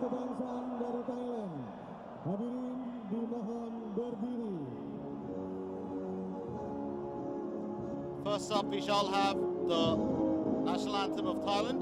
kebangsaan dari Thailand. Hadirin dimohon berdiri. First up, we shall have the national anthem of Thailand.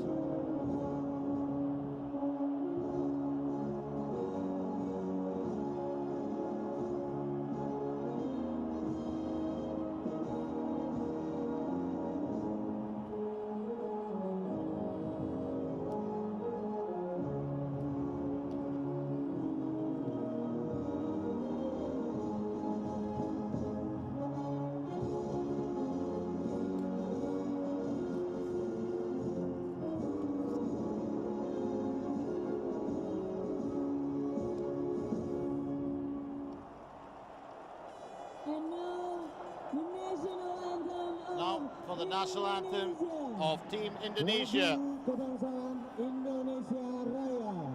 Now for the national anthem of Team Indonesia. Kebangsaan Indonesia Raya.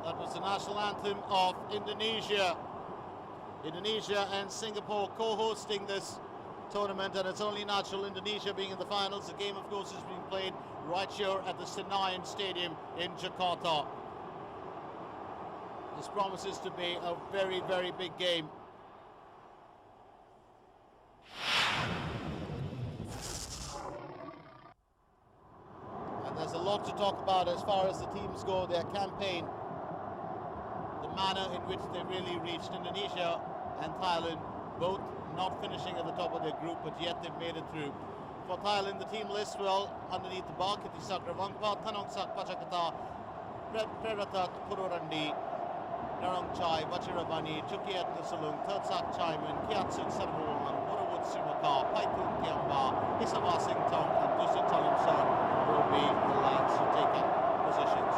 That was the national anthem of Indonesia. Indonesia and Singapore co-hosting this tournament, and it's only natural, Indonesia being in the finals. The game, of course, is being played right here at the Senayan Stadium in Jakarta. This promises to be a very, very big game. And there's a lot to talk about as far as the teams go, their campaign, the manner in which they really reached. Indonesia and Thailand both not finishing at the top of their group, but yet they've made it through. For Thailand, the team list, well, underneath the bar, Kitisak Ravangpa, Tanongsak Pachakata, Preratat Pururandi, Narongchai, Vachirabani, Chukiat Nusalung, Thirtsak Chaiman, Kiatsuk Sarvaruman, Murawut Simaka, Paitun Kiamba, Isawasing Tong, and Dusit Chalimson will be the lads who take up positions.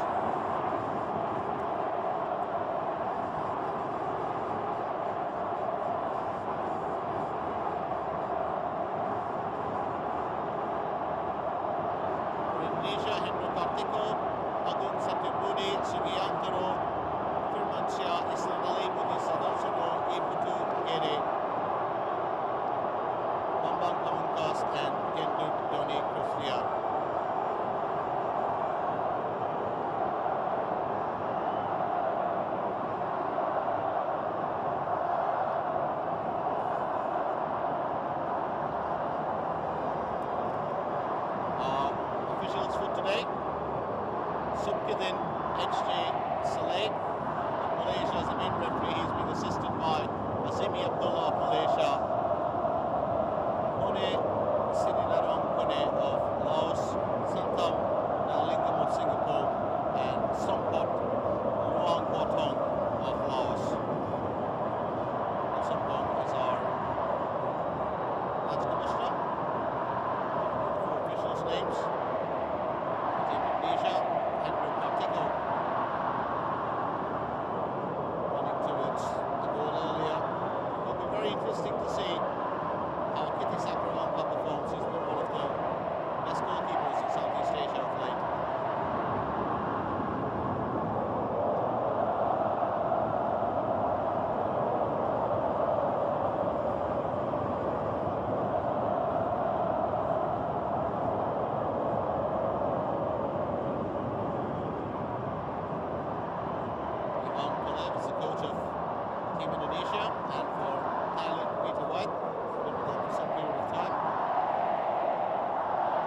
Team Indonesia, and for Thailand, Peter White, who's been with them for some period of time.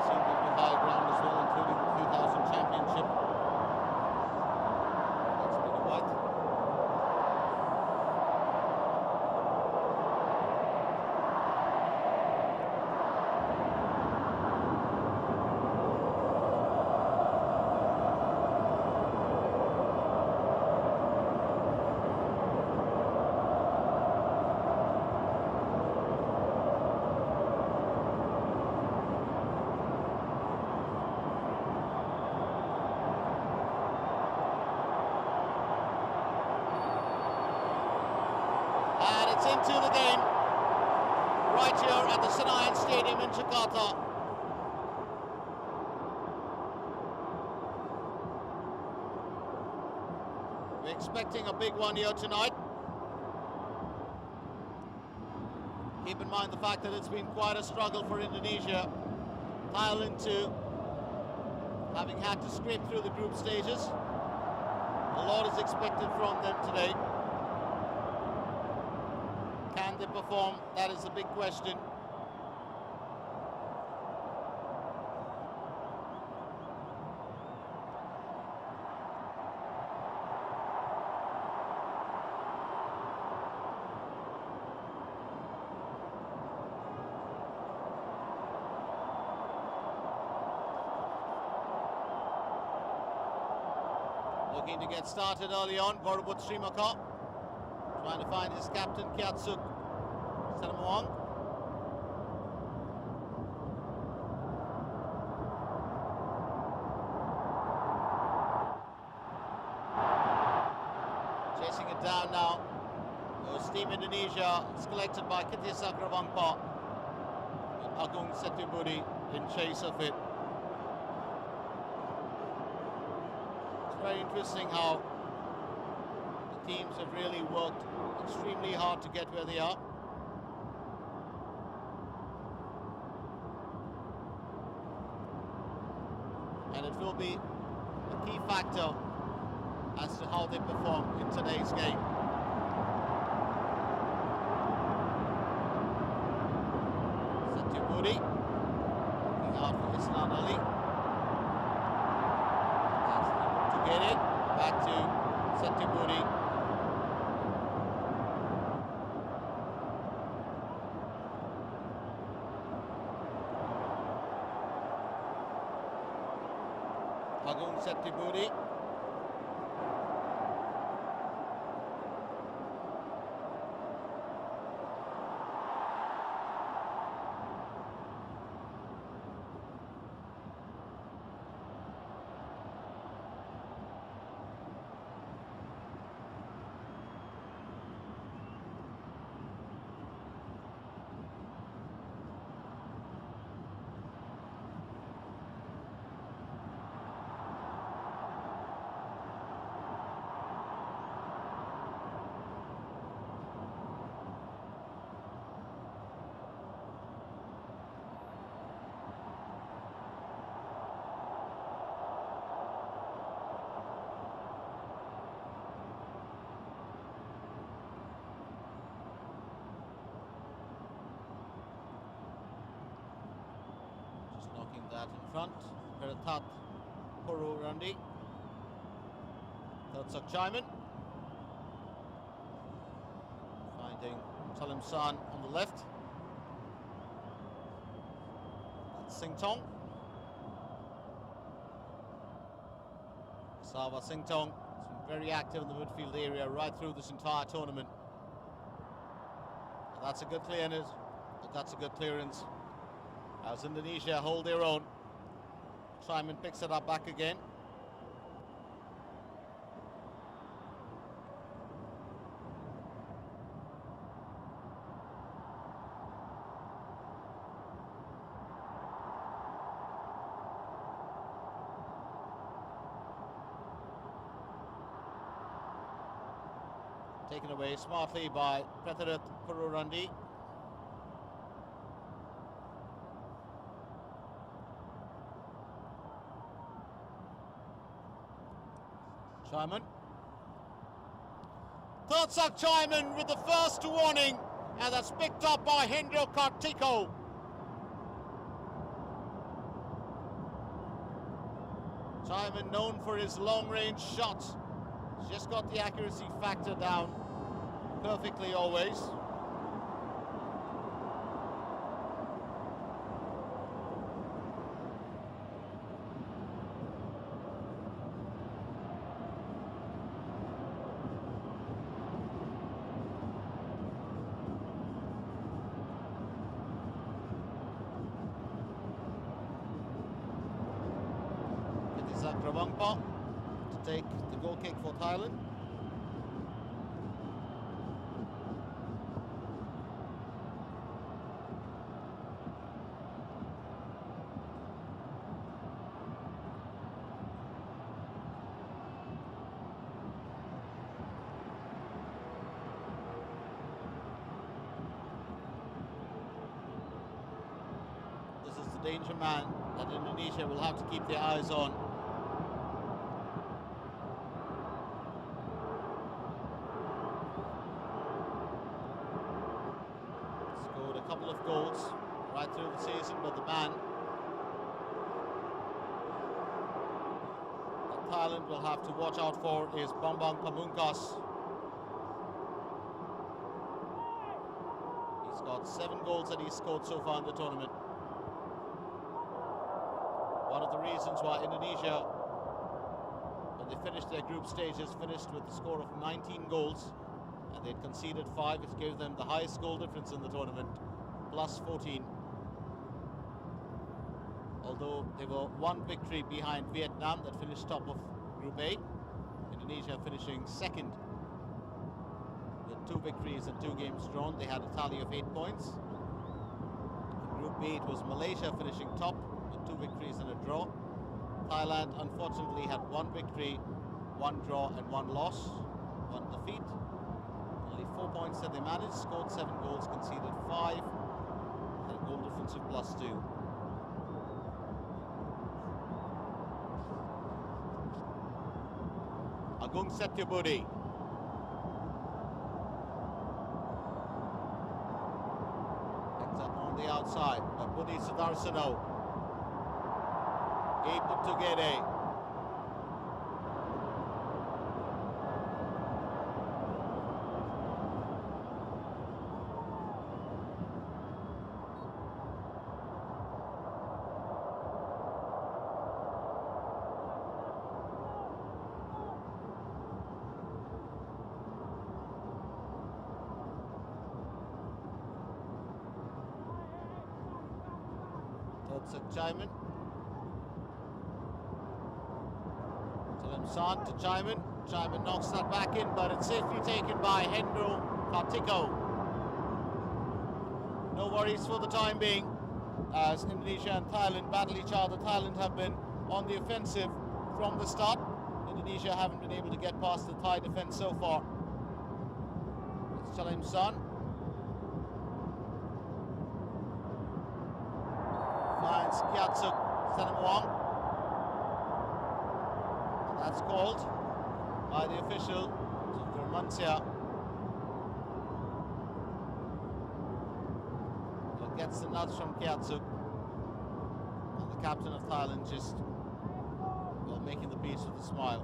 Seen them to high ground as well, including the 2000 championship. That's Peter White. And it's into the game, right here at the Senayan Stadium in Jakarta. We're expecting a big one here tonight. Keep in mind the fact that it's been quite a struggle for Indonesia. Thailand too, having had to scrape through the group stages. A lot is expected from them today. Can they perform? That is the big question. Looking to get started early on, Borobut Srimaka trying to find his captain, Kiatsuk Sanamuang. Chasing it down now. Goes Team Indonesia. It's collected by Kitisa Gravangpa. Agung Setubudi in chase of it. It's very interesting how the teams have really worked extremely hard to get where they are. And it will be a key factor as to how they perform in today's game. Setubudi looking out for Islan Ali. That's able to get it. Back to Setubudi. Agung Setubudi. Knocking that in front. Peretat Puru Randi. Third Sakchaiman. Finding Salim San on the left. That's Singtong. Sawa Singtong has been very active in the midfield area right through this entire tournament. And that's a good clearance. That's a good clearance. As Indonesia hold their own. Simon picks it up back again. Taken away smartly by Pretharath Pururandi. Simon. Third Sakchaiman with the first warning, and that's picked up by Hendro Kartiko. Chaiman known for his long-range shots. He's just got the accuracy factor down perfectly always. Kravangpa to take the goal kick for Thailand. This is the danger man that Indonesia will have to keep their eyes on. Couple of goals right through the season, but the man that Thailand will have to watch out for is Bung Pamungkas. He's got 7 goals that he's scored so far in the tournament. One of the reasons why Indonesia, when they finished their group stages, finished with a score of 19 goals, and they'd conceded 5, which gave them the highest goal difference in the tournament, plus 14. Although they were 1 victory behind Vietnam that finished top of Group A. Indonesia finishing second with 2 victories and 2 games drawn. They had a tally of 8 points. In Group B it was Malaysia finishing top with 2 victories and a draw. Thailand unfortunately had 1 victory, 1 draw and 1 loss, 1 defeat. Only 4 points that they managed, scored 7 goals, conceded 5. Goal difference of plus 2. Agung Setyabudi. Picked up on the outside by Budi Sudarsano. Able to get a Chaiman. San to Chaiman. Chaiman knocks that back in, but it's safely taken by Hendro Kartiko. No worries for the time being, as Indonesia and Thailand battle each other. Thailand have been on the offensive from the start. Indonesia haven't been able to get past the Thai defense so far. It's San. Finds Kyatsuk Senamuang. That's called by the official to Vermancia. But gets the nudge from Kyatsuk. And the captain of Thailand just making the beach with a smile.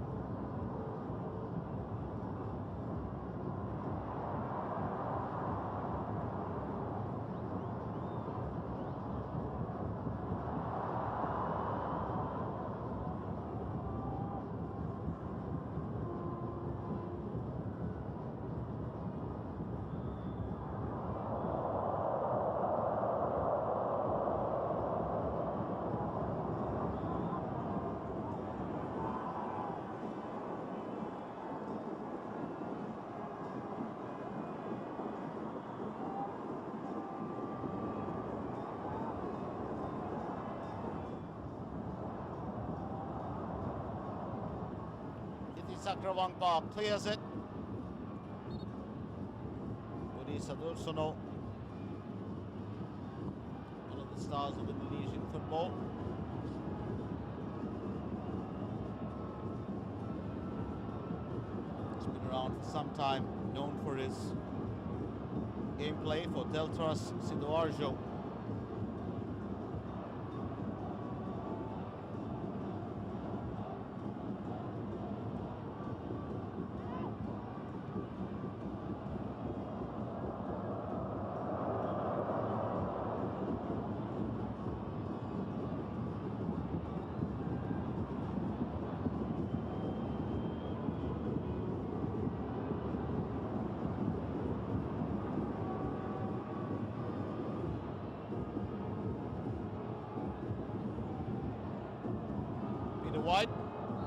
Sakrawangpa clears it. Budi Sudarsono, one of the stars of Indonesian football. He's been around for some time. known for his gameplay for Deltras Sidoarjo. White,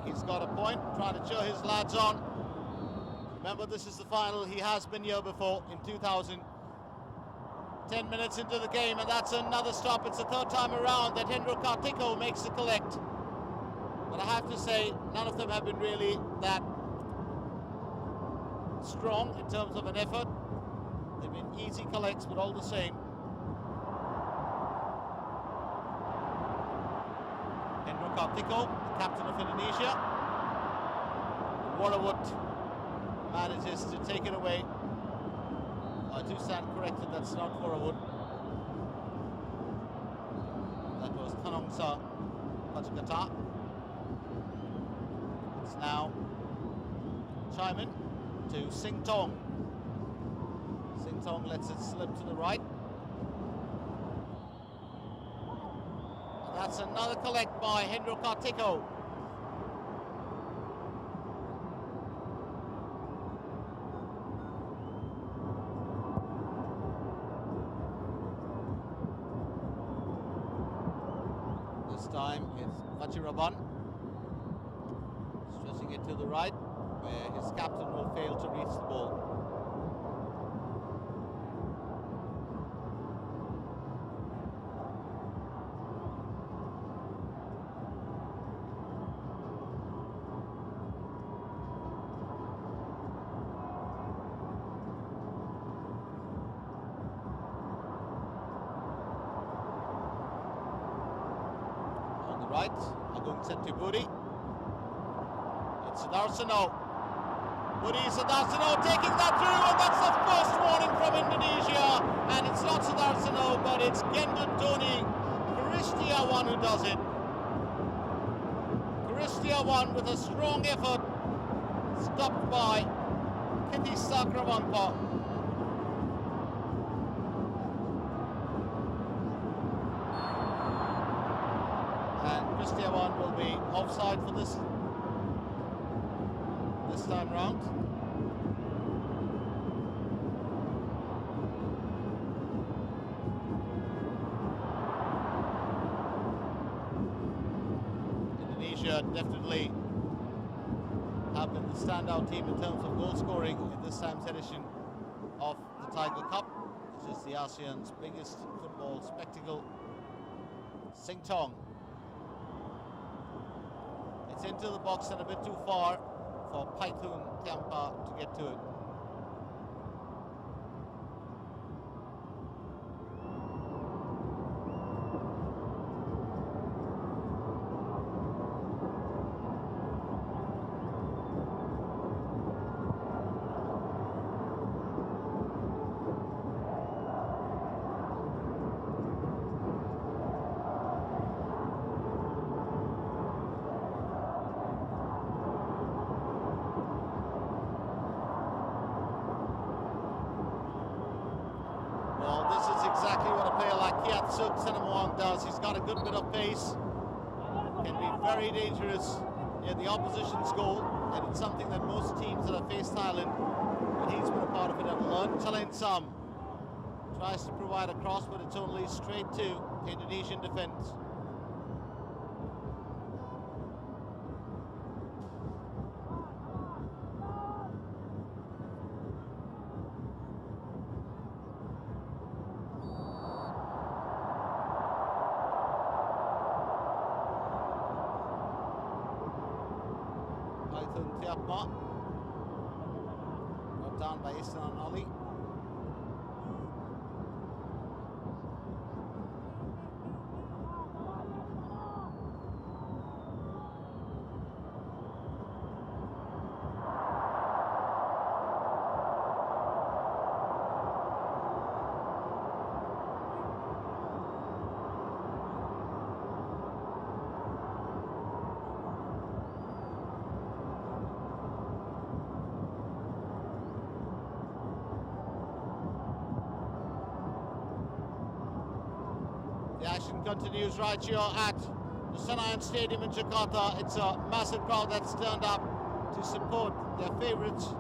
he's got a point, trying to cheer his lads on. Remember, this is the final. He has been here before in 2000. 10 minutes into the game, and that's another stop. It's the third time around that Hendro Kartiko makes the collect. But I have to say, none of them have been really that strong in terms of an effort. They've been easy collects, but all the same. Hendro Kartiko, captain of Indonesia. Warrawut manages to take it away. I do stand corrected, that's not Warrawut. That was Tanongsa Pajakata. It's now Chaiman to Sing Tong. Sing Tong lets it slip to the right. And that's another collect by Hendro Kartiko. This time it's Vachiraban, stressing it to the right, where his captain will fail to reach the ball. Right, Agung Sentiburi. It's Sudarsano. Budi Sudarsano taking that through, and that's the first warning from Indonesia. And it's not Sudarsano, but it's Gendon Tony Kristiawan who does it. Kristiawan with a strong effort, stopped by Kitty Sakrawangpa. Kristiawan will be offside for this time round. Indonesia definitely have been the standout team in terms of goal scoring in this time's edition of the Tiger Cup, which is the ASEAN's biggest football spectacle. Sing Tong. It's into the box and a bit too far for Paithun Tiampa to get to it. Exactly what a player like Kiatsuk Senamuang does. He's got a good bit of pace, can be very dangerous in the opposition's goal, and it's something that most teams that have faced Thailand, and he's been a part of it, have learned. Chalain Sam tries to provide a cross, but it's only straight to the Indonesian defence. Tiapma, brought down by Isnan Ali. continues right here at the Senayan Stadium in Jakarta. It's a massive crowd that's turned up to support their favourites.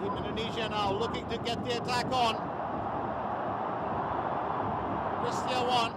Indonesia now looking to get the attack on. Christian one.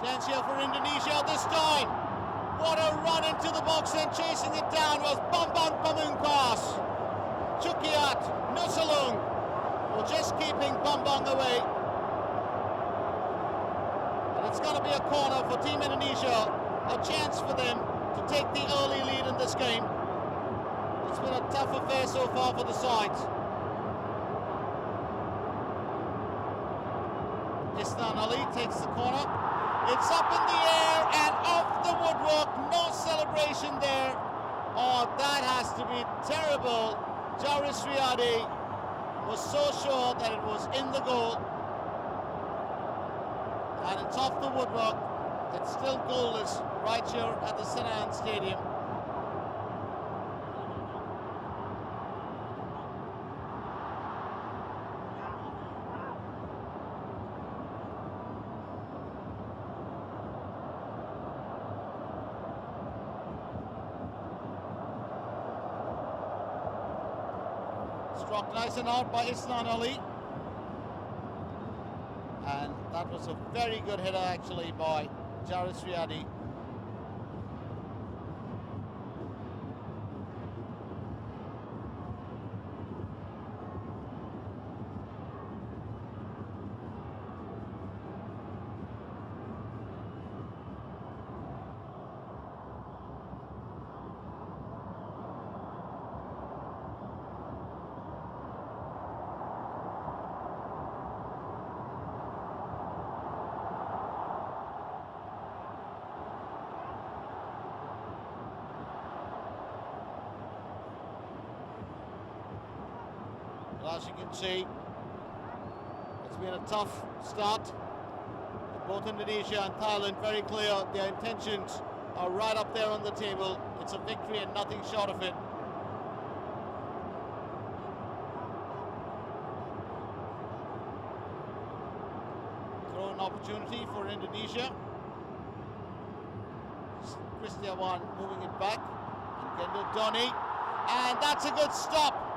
Chance here for Indonesia this time. What a run into the box, and chasing it down was Bambang Pamungkas. Chukiat Nusalung, well, just keeping Bambang away. And it's going to be a corner for Team Indonesia. A chance for them to take the early lead in this game. It's been a tough affair so far for the sides. Isnan Ali takes the corner. It's up in the air and off the woodwork. No celebration there. Oh, that has to be terrible. Jaris Riyadi was so sure that it was in the goal. And it's off the woodwork. It's still goalless right here at the Senayan Stadium. Struck nice and out by Isnan Ali. And that was a very good header actually by Jaris Riyadi. As you can see, it's been a tough start. Both Indonesia and Thailand very clear. Their intentions are right up there on the table. It's a victory and nothing short of it. Throw an opportunity for Indonesia. Christian one moving it back. And Kendall Donny. And that's a good stop.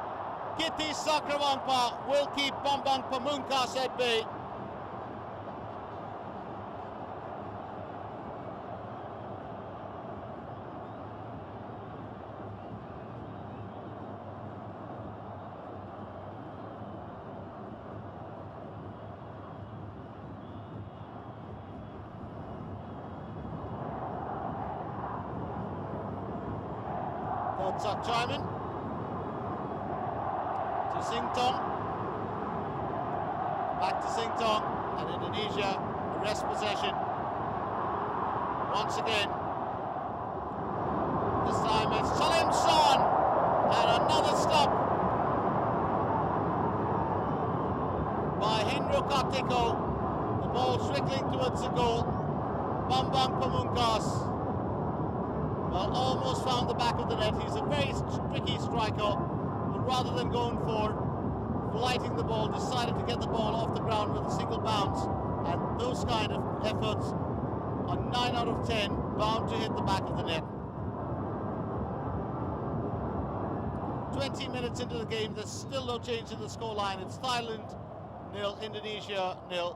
Kitty Sakrawampa will keep Bambang Pamungkas at bay. Sak Chaiman to Singtong, back to Singtong, and Indonesia arrest possession once again. This time it's Salim Son, and another stop by Hendro Kartiko. The ball trickling towards the goal. Bung Pamungkas. Well, almost found the back of the net. He's a very tricky striker. But rather than going for flighting the ball, decided to get the ball off the ground with a single bounce. And those kind of efforts are 9 out of 10 bound to hit the back of the net. 20 minutes into the game, there's still no change in the scoreline. It's Thailand 0, Indonesia 0.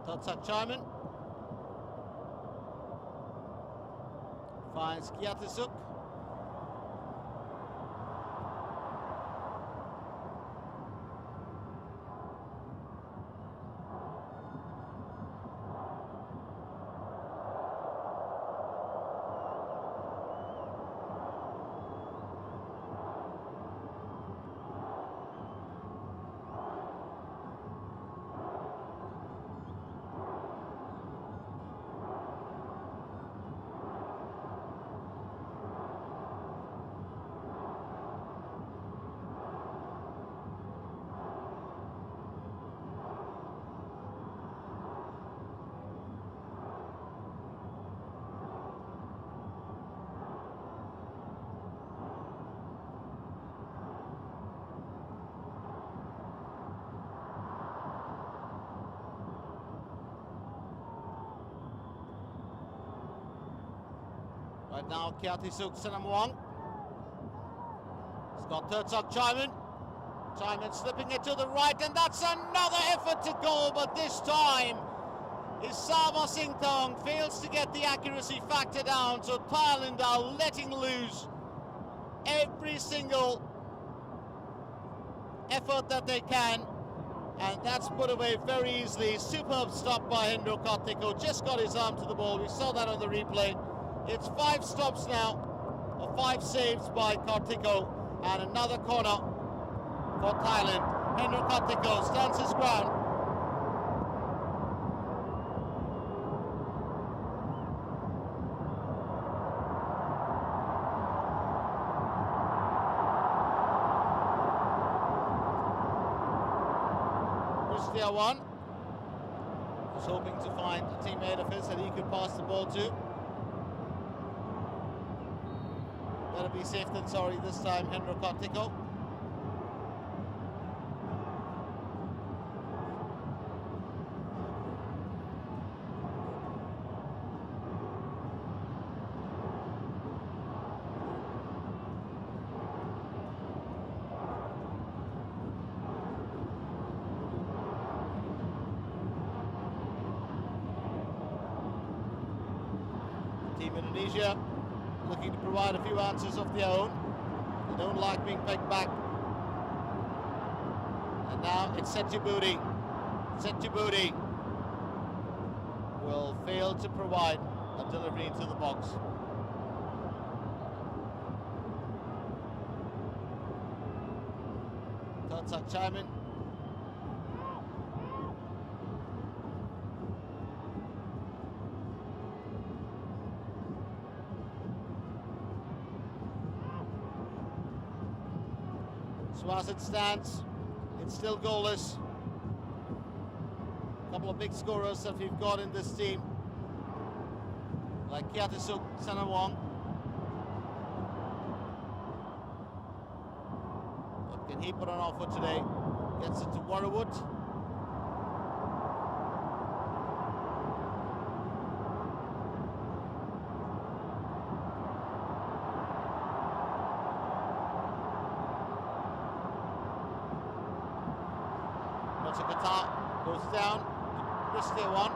Affchampionship finds Kiatisuk. Right now, Kiatisuk Senamwang. He's got Affchampionship. Chaiman slipping it to the right, and that's another effort to goal, but this time Isama Singtong fails to get the accuracy factor down, so Thailand are letting loose every single effort that they can, and that's put away very easily. Superb stop by Hendro Kartiko, just got his arm to the ball. We saw that on the replay. It's 5 stops now, or 5 saves by Kartiko, and another corner for Thailand. Hendro Kartiko stands his ground. Christian was hoping to find a teammate of his that he could pass the ball to. Better be safe than sorry this time, Hendro Kartiko. Team Indonesia looking to provide a few answers of their own. They don't like being pegged back. And now it's Setubudi. Setubudi will fail to provide a delivery into the box. Affchampionship. So as it stands, it's still goalless. A couple of big scorers that we've got in this team, like Kiatisuk Senamwang. What can he put on offer today? Gets it to Warrawood. Jakarta goes down to Christian.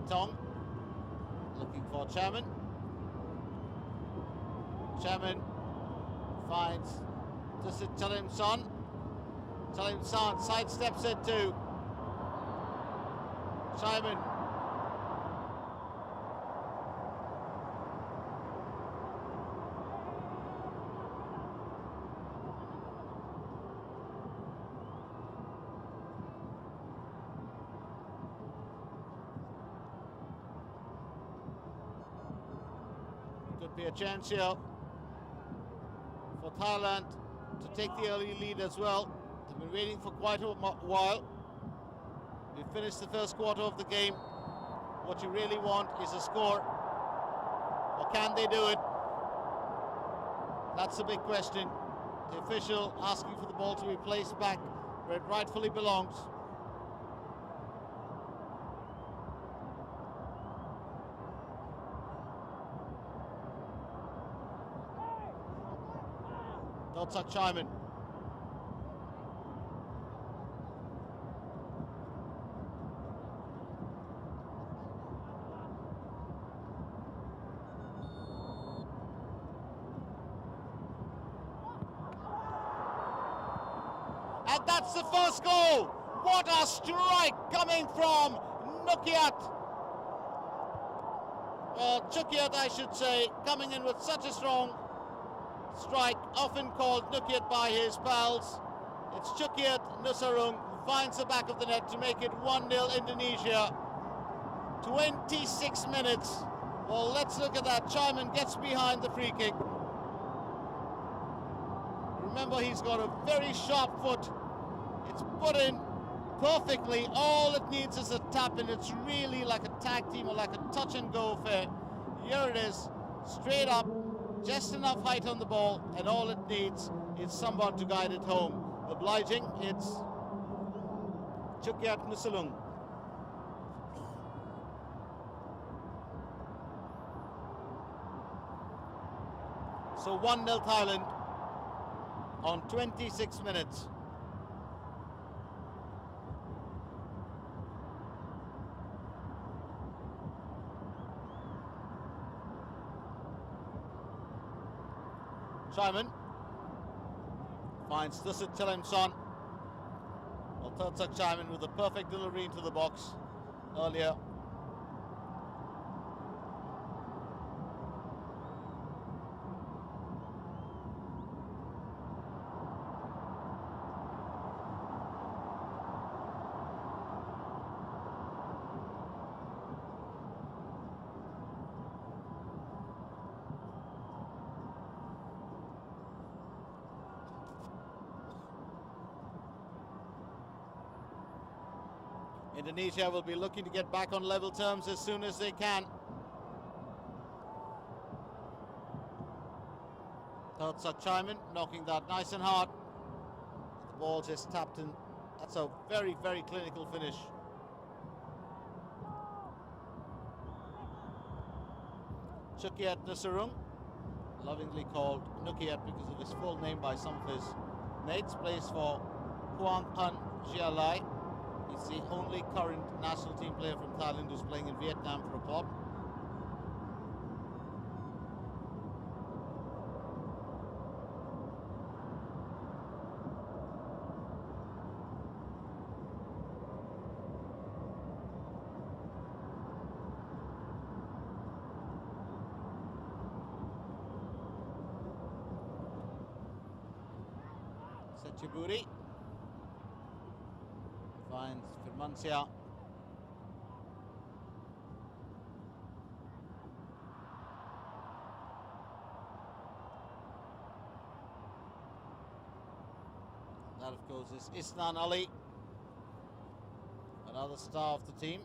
Tong looking for Chairman. Chairman finds Chalim Son. Chalim Son sidesteps it to Chairman. Could be a chance here for Thailand to take the early lead as well. They've been waiting for quite a while. We finished the first quarter of the game. What you really want is a score. Or can they do it? That's the big question. The official asking for the ball to be placed back where it rightfully belongs. Dotsak Chaiman. And that's the first goal. What a strike coming from Nukiat. Chukiat, I should say, coming in with such a strong strike, often called Nukiat by his pals. It's Chukiat Nusarung who finds the back of the net to make it 1-0 Indonesia. 26 minutes. Well, let's look at that. Chaiman gets behind the free kick. Remember, he's got a very sharp foot. It's put in perfectly. All it needs is a tap, and it's really like a tag team or like a touch and go affair. Here it is, straight up, just enough height on the ball, and all it needs is someone to guide it home. Obliging, it's Chukiat Nusalung. So 1-0 Thailand on 26 minutes. Simon finds Thusit Chalimson. Well, Thirtsak Chaiman with a perfect delivery into the box earlier. Indonesia will be looking to get back on level terms as soon as they can. Thirtsak Chaiman knocking that nice and hard. The ball just tapped in. That's a very, very clinical finish. Chukiat Nusarung, lovingly called Nukiat because of his full name by some of his mates, plays for Huang An Jialai. He's the only current national team player from Thailand who's playing in Vietnam for a club. Setchiburi finds Firmansyah. That, of course, is Isnan Ali, another star of the team.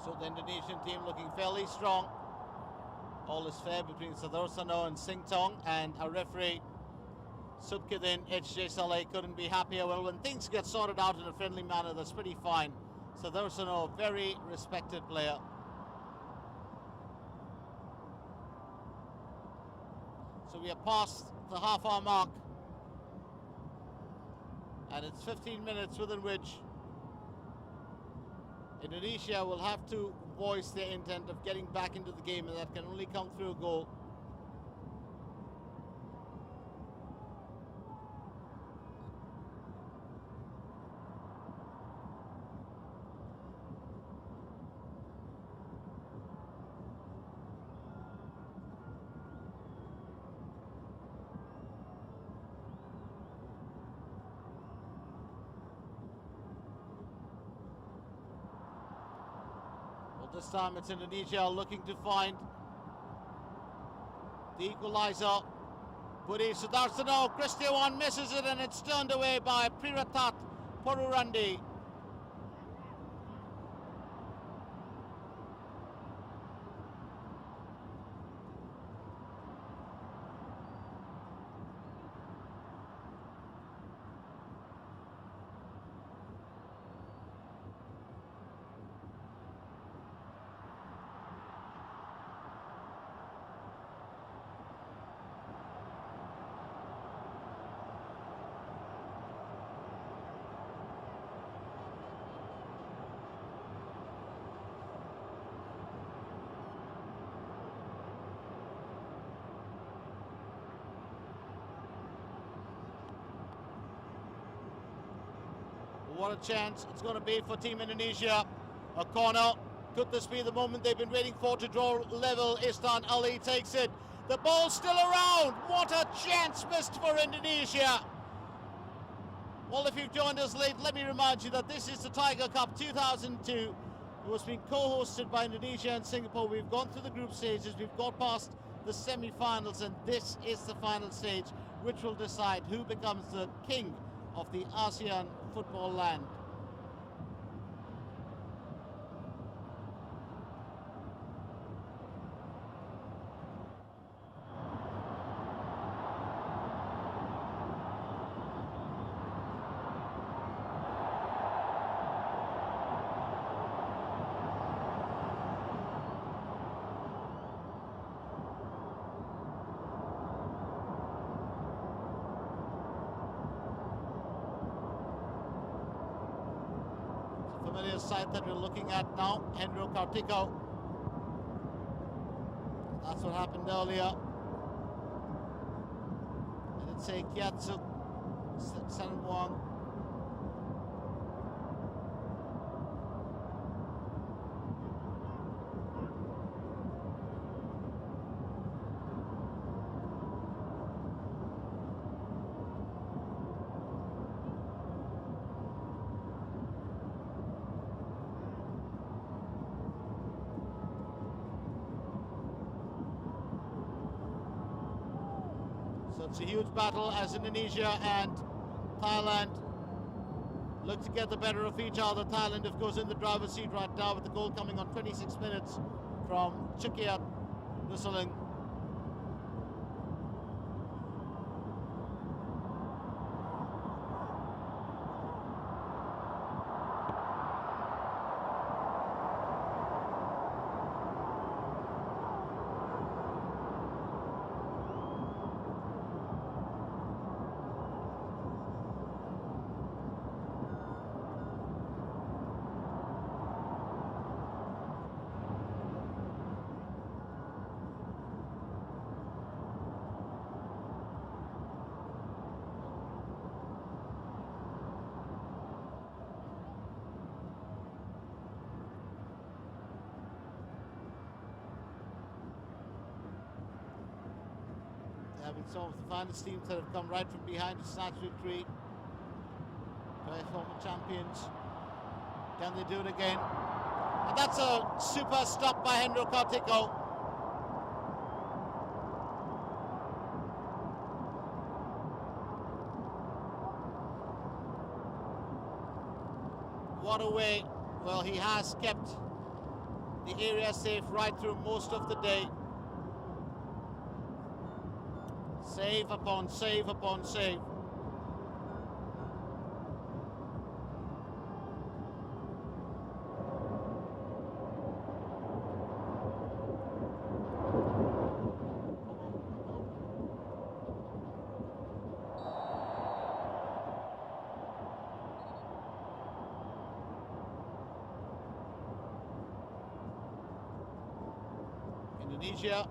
So the Indonesian team looking fairly strong. All is fair between Sadorsano and Singtong, and our referee Subkidin HJ Saleh couldn't be happier. Well, when things get sorted out in a friendly manner, that's pretty fine. Sadorsano, a very respected player. So we are past the half-hour mark, and it's 15 minutes within which Indonesia will have to voice their intent of getting back into the game, and that can only come through a goal. This time it's Indonesia looking to find the equalizer. Budi Sudarsono, Christiawan misses it, and it's turned away by Priratat Porurandi. What a chance it's going to be for Team Indonesia. A corner. Could this be the moment they've been waiting for to draw level? Istan Ali takes it. The ball's still around. What a chance missed for Indonesia. Well, if you've joined us late, let me remind you that this is the Tiger Cup 2002. It was being co-hosted by Indonesia and Singapore. We've gone through the group stages. We've got past the semi-finals, and this is the final stage, which will decide who becomes the king of the ASEAN football land. Familiar side that we're looking at now, Hendro Kartiko. That's what happened earlier. And it's a Kiatsuk Sanmuang. So it's a huge battle as Indonesia and Thailand look to get the better of each other. Thailand, of course, in the driver's seat right now, with the goal coming on 26 minutes from Chikiat Nusaling. Having some of the finest teams that have come right from behind to snatch victory. By former champions. Can they do it again? And that's a super stop by Hendro Kartiko. What a way. Well, he has kept the area safe right through most of the day. Save upon save upon save. Indonesia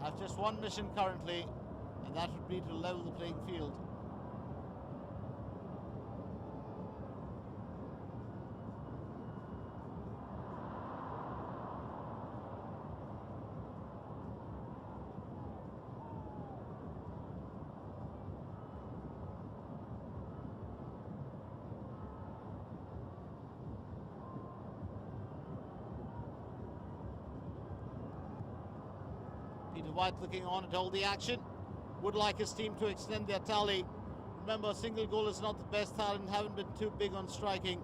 have just one mission currently, and that would be to level the playing field. Peter White looking on at all the action. Would like his team to extend their tally. Remember, a single goal is not the best. Thailand haven't been too big on striking.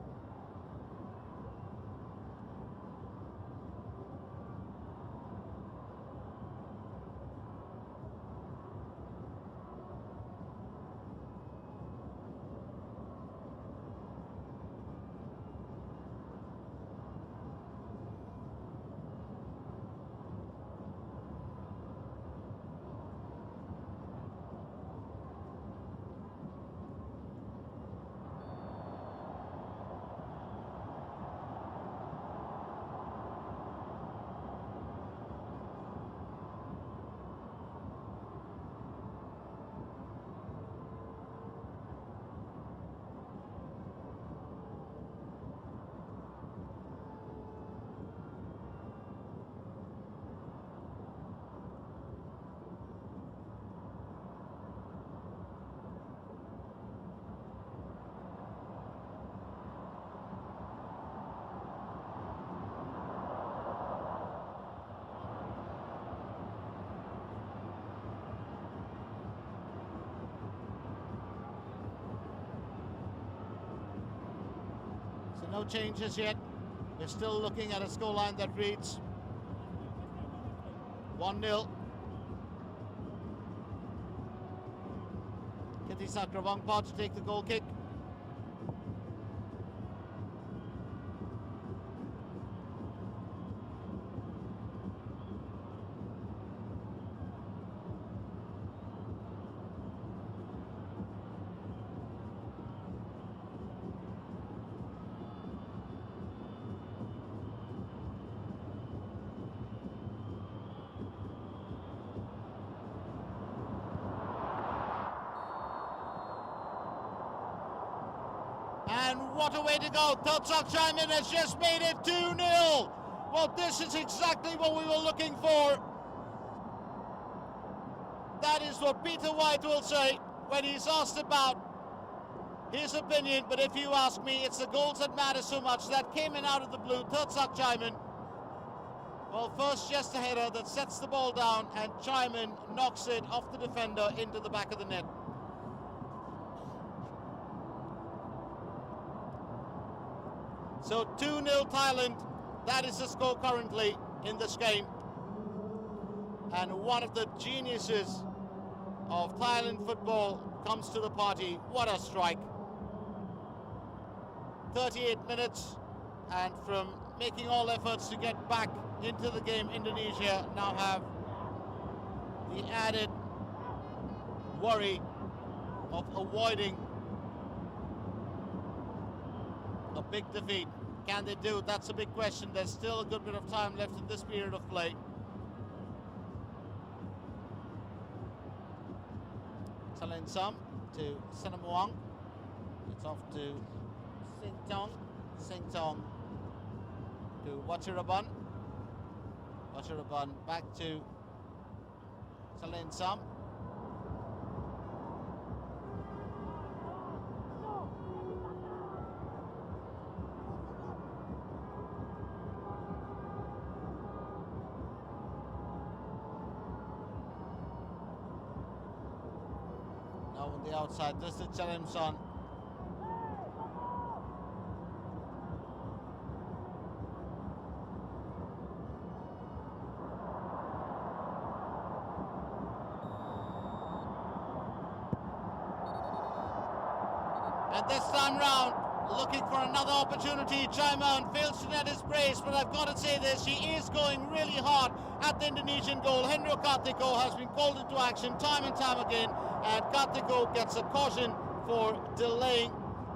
No changes yet. We're still looking at a scoreline that reads 1-0. Kitty Sakrawangpa to take the goal kick. And what a way to go. Thailand has just made it 2-0. Well, this is exactly what we were looking for. That is what Peter White will say when he's asked about his opinion. But if you ask me, it's the goals that matter so much. That came in out of the blue. Thailand. Well, first just a header that sets the ball down, and Chaiman knocks it off the defender into the back of the net. So 2-0 Thailand, that is the score currently in this game. And one of the geniuses of Thailand football comes to the party. What a strike. 38 minutes, and from making all efforts to get back into the game, Indonesia now have the added worry of avoiding a big defeat. Can they do? That's a big question. There's still a good bit of time left in this period of play. Talent Sam to Sanamuang. It's off to Singtong. Singtong to Wachiraban. Wachiraban back to Talent Sam. On the outside, this is Chalemson. this time round, looking for another opportunity. Chaiman fails to net his brace, but I've got to say this, he is going really hard at the Indonesian goal. Hendro Kartiko has been called into action time and time again, and Kartiko gets a caution for delaying.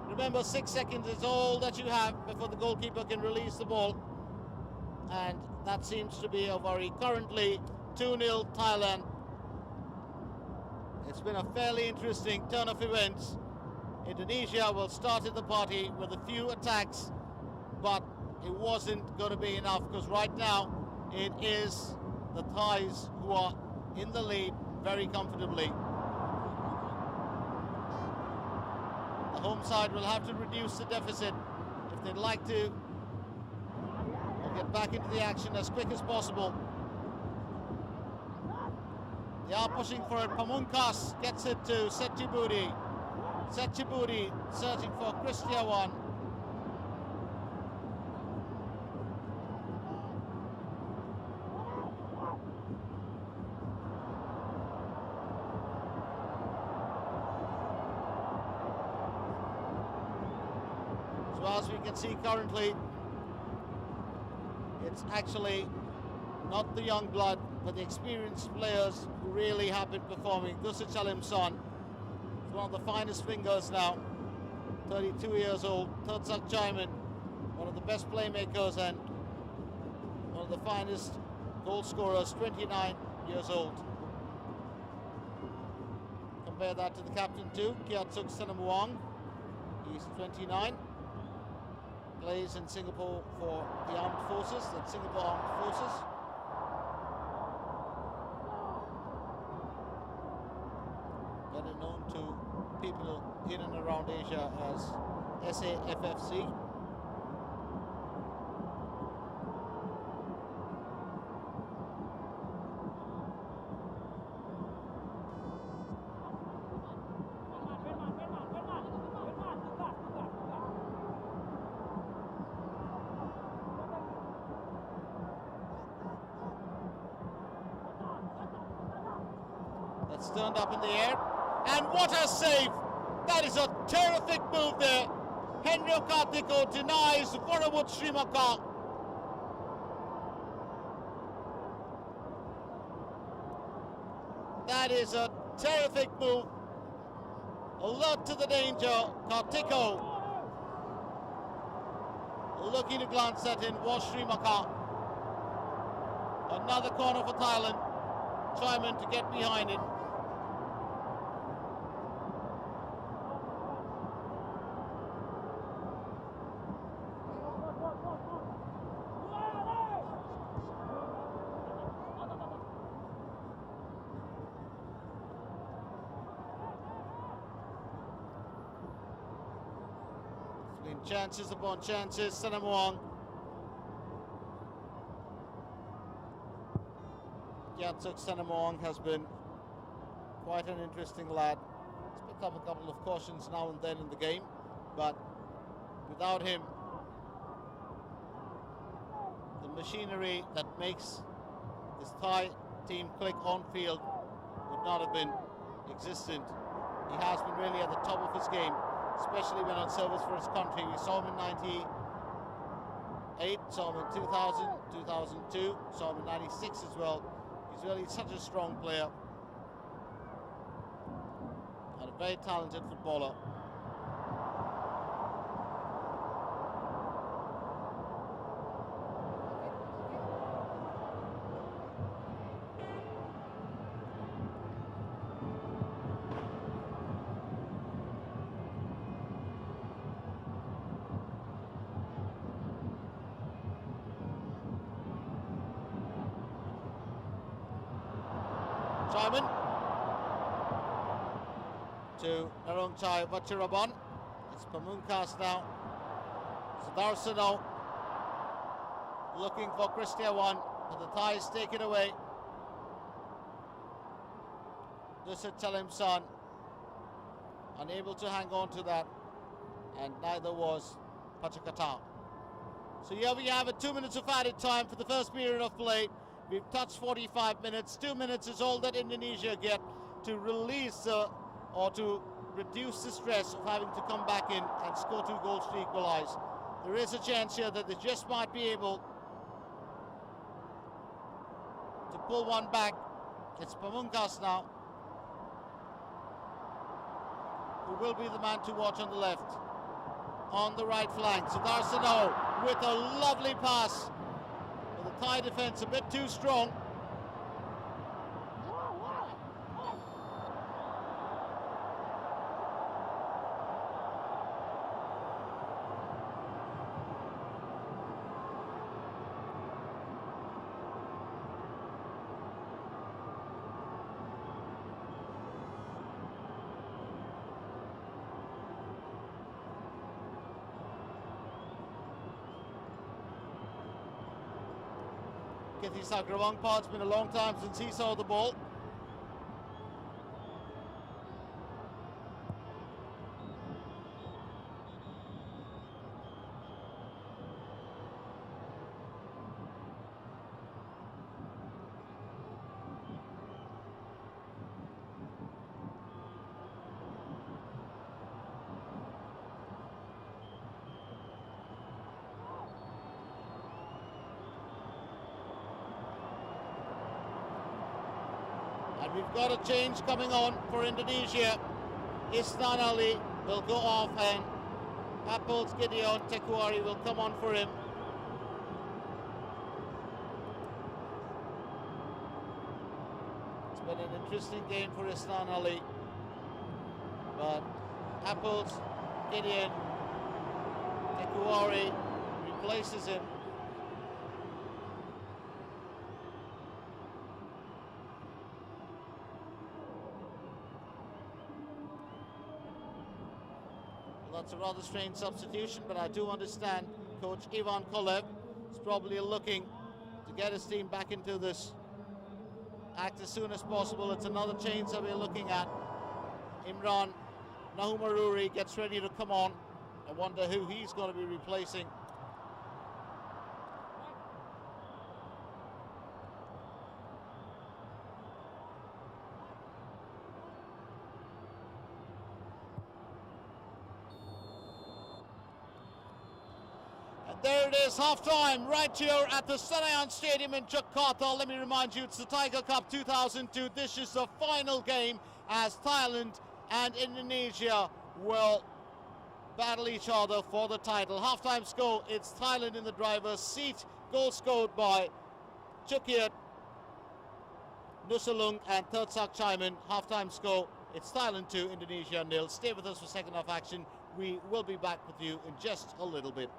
Remember, 6 seconds is all that you have before the goalkeeper can release the ball, and that seems to be a worry. Currently 2-0 Thailand. It's been a fairly interesting turn of events. Indonesia will start at the party with a few attacks, but it wasn't going to be enough, because right now it is the Thais who are in the lead very comfortably. The home side will have to reduce the deficit if they'd like to get back into the action as quick as possible. They are pushing for it. Pamungkas gets it to Setchiburi. Setchiburi searching for Christiawan. So as we can see currently, it's actually not the young blood, but the experienced players who really have been performing. Dusit Chalimson is one of the finest fingers now, 32 years old. Thirsak Chaiman, one of the best playmakers and one of the finest goal scorers, 29 years old. Compare that to the captain too, Kiatsuk Sanamuang. He's 29. Plays in Singapore for the Armed Forces, the Singapore Armed Forces. Better known to people in and around Asia as SAFFC. That's turned up in the air, and what a save! That is a terrific move there. Hendro Kartiko denies Vorawut Srimaka. That is a terrific move. Alert to the danger. Kartiko looking to glance at in was Srimaka. Another corner for Thailand. Chaiman to get behind it. Chances upon chances. Sanamuang. Yatsuk Sanamuang has been quite an interesting lad. He's picked up a couple of cautions now and then in the game, but without him, the machinery that makes this Thai team click on field would not have been existent. He has been really at the top of his game, especially when on service for his country. We saw him in 98, saw him in 2000, 2002, saw him in 96 as well. He's really such a strong player and a very talented footballer. Chaiman to Narongchai Vachirabon. It's Pamungkas now. Sudarsano looking for Christiawan, but the Thais take it away. Dusit Chalimson unable to hang on to that, and neither was Pachakata. So here we have it, 2 minutes of added time for the first period of play. We've touched 45 minutes. 2 minutes is all that Indonesia get to release or to reduce the stress of having to come back in and score 2 goals to equalise. There is a chance here that they just might be able to pull one back. It's Pamungkas now, who will be the man to watch on the left. On the right flank, Sudarsano with a lovely pass. But the Thai defence a bit too strong. Kithisa Grawangpa, it's been a long time since he saw the ball. And we've got a change coming on for Indonesia. Isnan Ali will go off and Apple's Gideon Tekuari will come on for him. It's been an interesting game for Isnan Ali, but Apple's Gideon Tekuari replaces him. That's a rather strange substitution, but I do understand Coach Ivan Kolev is probably looking to get his team back into this act as soon as possible. It's another change that we're looking at. Imran Nahumaruri gets ready to come on. I wonder who he's going to be replacing. There it is, half-time, right here at the Senayan Stadium in Jakarta. Let me remind you, it's the Tiger Cup 2002. This is the final game as Thailand and Indonesia will battle each other for the title. Half-time score, it's Thailand in the driver's seat. Goal scored by Chukiat Nusalung and Therdsak Chaiman. Half-time score, it's Thailand 2, Indonesia 0. Stay with us for second half action. We will be back with you in just a little bit.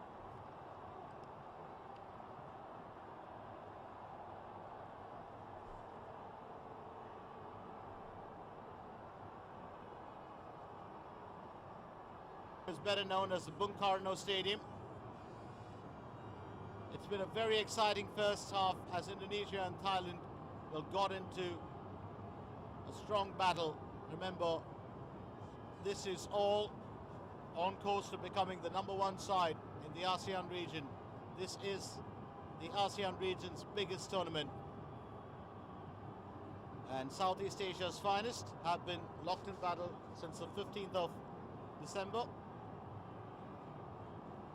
Is better known as the Bung Karno Stadium. It's been a very exciting first half as Indonesia and Thailand got into a strong battle. Remember, this is all on course to becoming the #1 side in the ASEAN region. This is the ASEAN region's biggest tournament. And Southeast Asia's finest have been locked in battle since the 15th of December.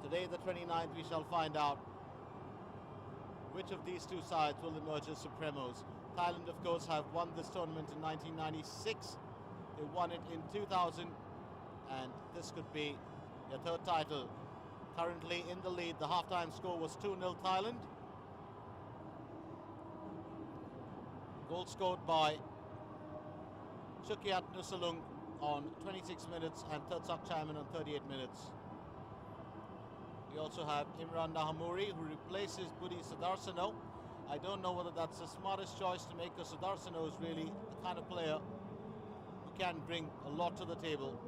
Today, the 29th, we shall find out which of these two sides will emerge as supremos. Thailand, of course, have won this tournament in 1996. They won it in 2000, and this could be their third title. Currently in the lead, the halftime score was 2-0 Thailand. Goal scored by Chukiat Nusalung on 26 minutes and Therdsak Chaiman on 38 minutes. We also have Imran Nahamuri, who replaces Budi Sudarsano. I don't know whether that's the smartest choice to make, because Sudarsano is really the kind of player who can bring a lot to the table.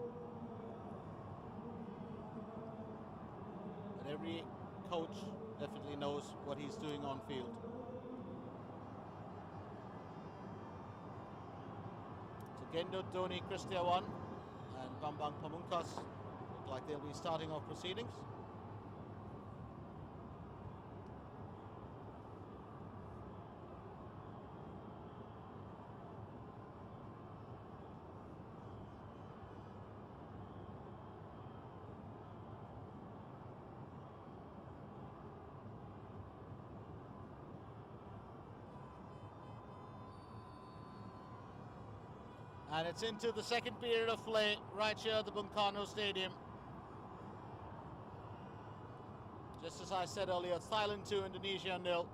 But every coach definitely knows what he's doing on field. So Gendo Tony Kristiawan and Bambang Pamungkas look like they'll be starting off proceedings. And it's into the second period of play right here at the Bung Karno Stadium. Just as I said earlier, it's Thailand 2, Indonesia 0.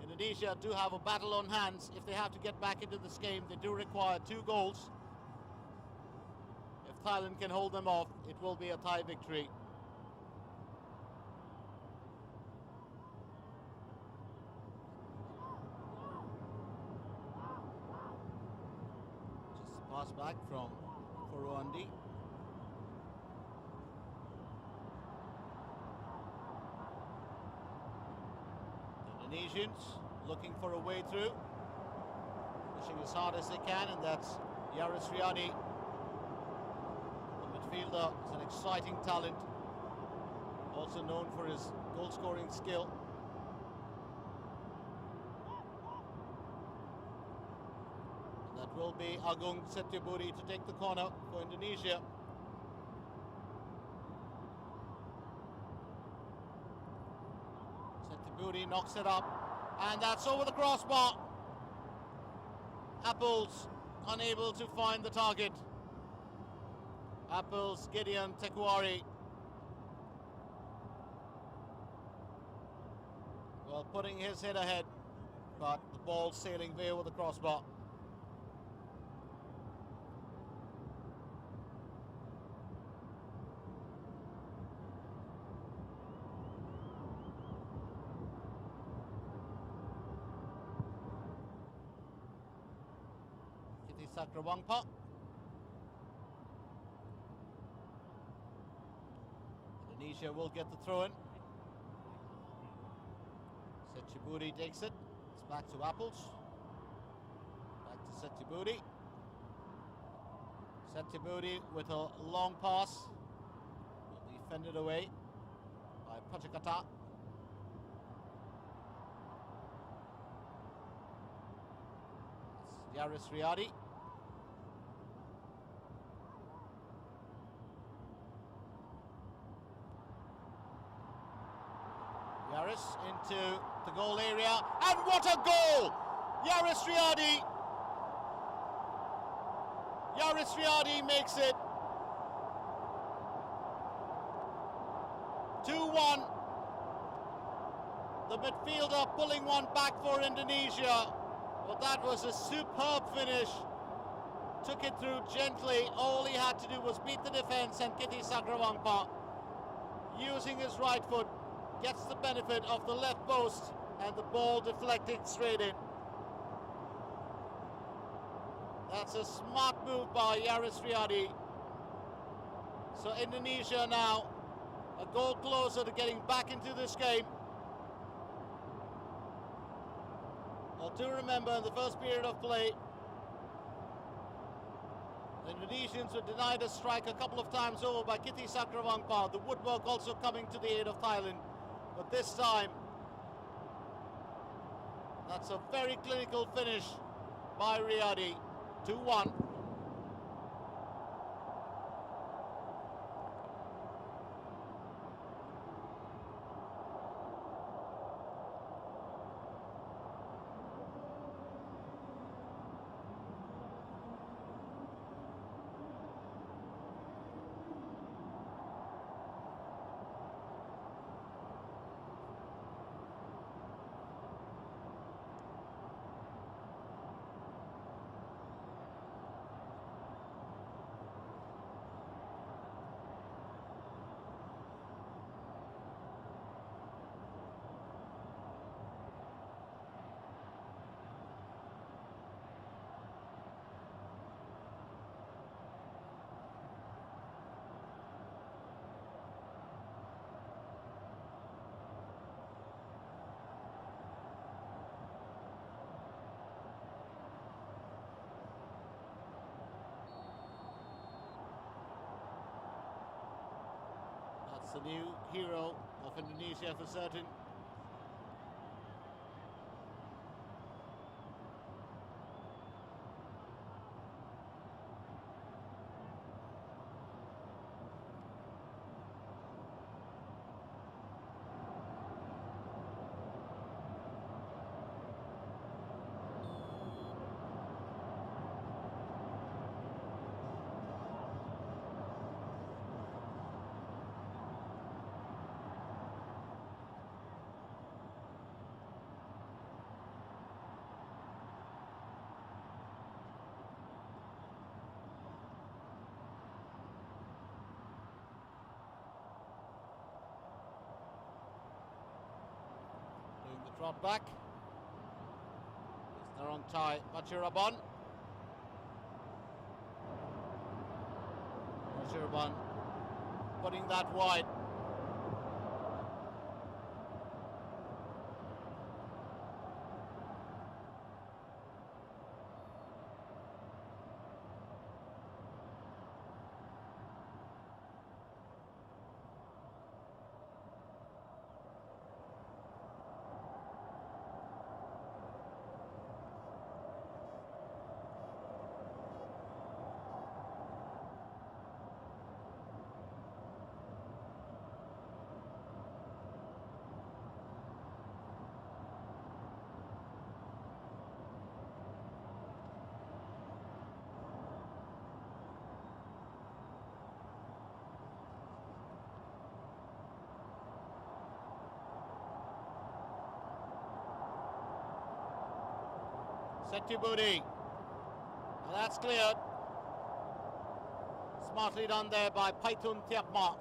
Indonesia do have a battle on hands. If they have to get back into this game, they do require 2 goals. If Thailand can hold them off, it will be a Thai victory. Just a pass back from Furuandi. Indonesians looking for a way through, pushing as hard as they can, and that's Yaris Riyadi. The midfielder is an exciting talent, also known for his goal-scoring skill. And that will be Agung Setiabudi to take the corner for Indonesia. Setiabudi knocks it up, and that's over the crossbar. Apples unable to find the target. Apples Gideon Tekuari. Well, putting his head ahead, but the ball sailing way over the crossbar. Sakrawangpa. Indonesia will get the throw-in. Setiabudi takes it. It's back to Apples. Back to Setiabudi. Setiabudi with a long pass. Will be fended away by Pachakata. It's Yaris Riyadi. Yaris into the goal area, and what a goal! Yaris Riyadi! Yaris Riyadi makes it 2-1. The midfielder pulling one back for Indonesia. Well, that was a superb finish. Took it through gently. All he had to do was beat the defence, and Kitty Sakrawangpa, using his right foot, gets the benefit of the left post, and the ball deflecting straight in. That's a smart move by Yaris Riyadi. So Indonesia now a goal closer to getting back into this game. Well, do remember, in the first period of play, the Indonesians were denied a strike a couple of times over by Kitty Sakrawangpa. The woodwork also coming to the aid of Thailand. But this time, that's a very clinical finish by Riyadi. 2-1. That's the new hero of Indonesia for certain. Trot back. It's the wrong tie. Machirabon. Machirabon putting that wide. Set to booty. And that's cleared. Smartly done there by Paitun Thiapma.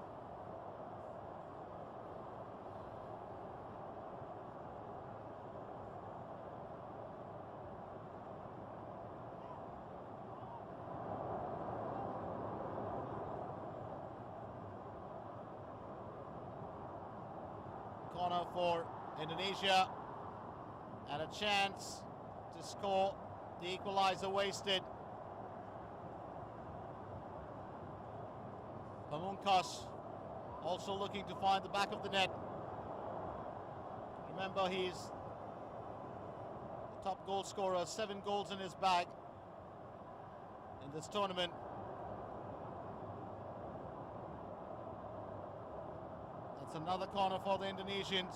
Corner for Indonesia. And a chance to score. The equalizer wasted. Pamungkas also looking to find the back of the net. Remember, he's the top goal scorer, 7 goals in his bag in this tournament. That's another corner for the Indonesians.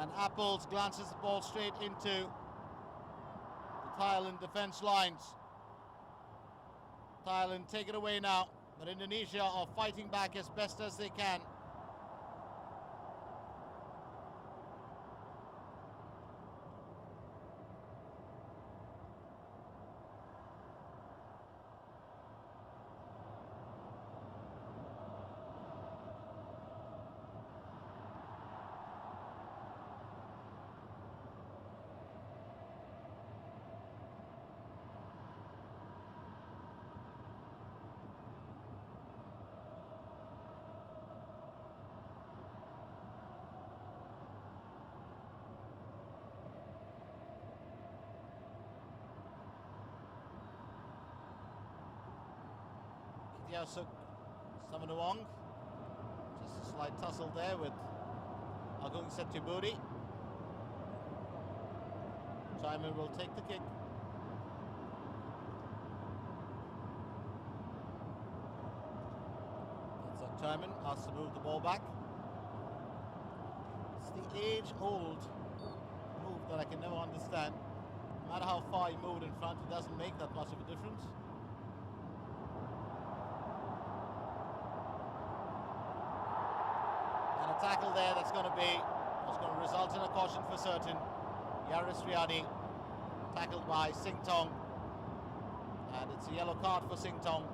And Apples glances the ball straight into Thailand defense lines. Thailand take it away now, but Indonesia are fighting back as best as they can. Yasuk Samanuang. Just a slight tussle there with Agung Setuburi. Simon will take the kick. That's Timon has to move the ball back. It's the age-old move that I can never understand. No matter how far you move it in front, it doesn't make that much of a difference. Tackle there that's going to result in a caution for certain. Yaris Riyadi tackled by Sing Tong, and it's a yellow card for Sing Tong.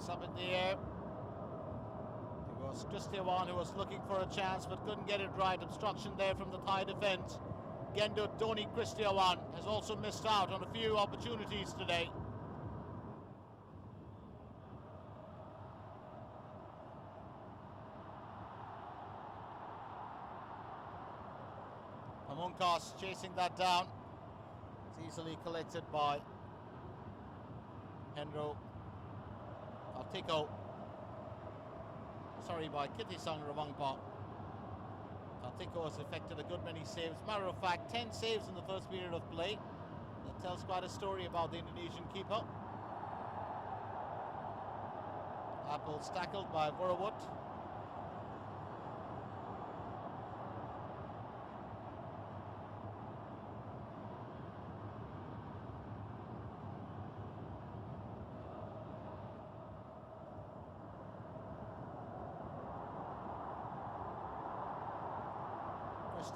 Up in the air. It was Kristiawan who was looking for a chance but couldn't get it right. Obstruction there from the Thai defense. Gendo Doni Kristiawan has also missed out on a few opportunities today. Pamungkas chasing that down. It's easily collected by Henro Tiko, by Kitisang Rawangpa. Tiko has effected a good many saves. Matter of fact, 10 saves in the first period of play. That tells quite a story about the Indonesian keeper. Apple's tackled by Borawut.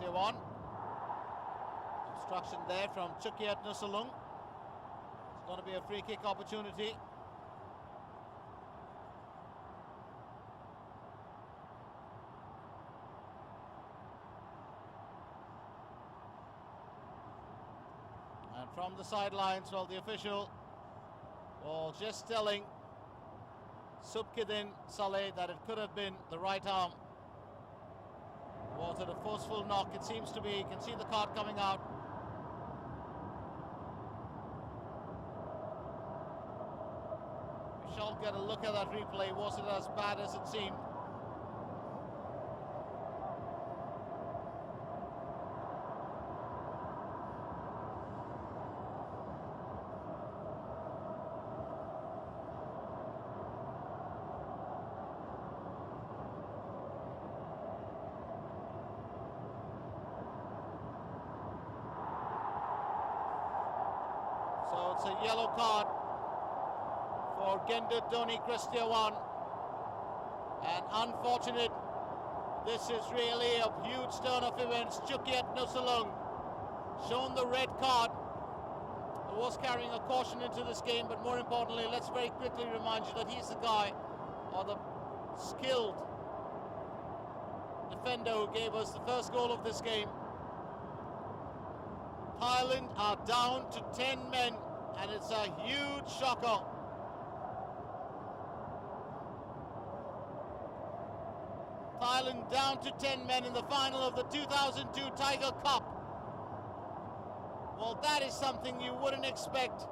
One. Obstruction there from Chukiat Nusalung. It's going to be a free kick opportunity. And from the sidelines, well, the official was just telling Subkidin Saleh that it could have been the right arm. Was it a forceful knock? It seems to be. You can see the card coming out. We shall get a look at that replay. Was it as bad as it seemed? So it's a yellow card for Gender Doni Kristiawan. And unfortunate, this is really a huge turn of events. Chukiat Nusalung shown the red card. Was carrying a caution into this game, but more importantly, let's very quickly remind you that he's the guy, or the skilled defender who gave us the first goal of this game. Thailand are down to 10 men, and it's a huge shocker. Thailand down to 10 men in the final of the 2002 Tiger Cup. Well, that is something you wouldn't expect.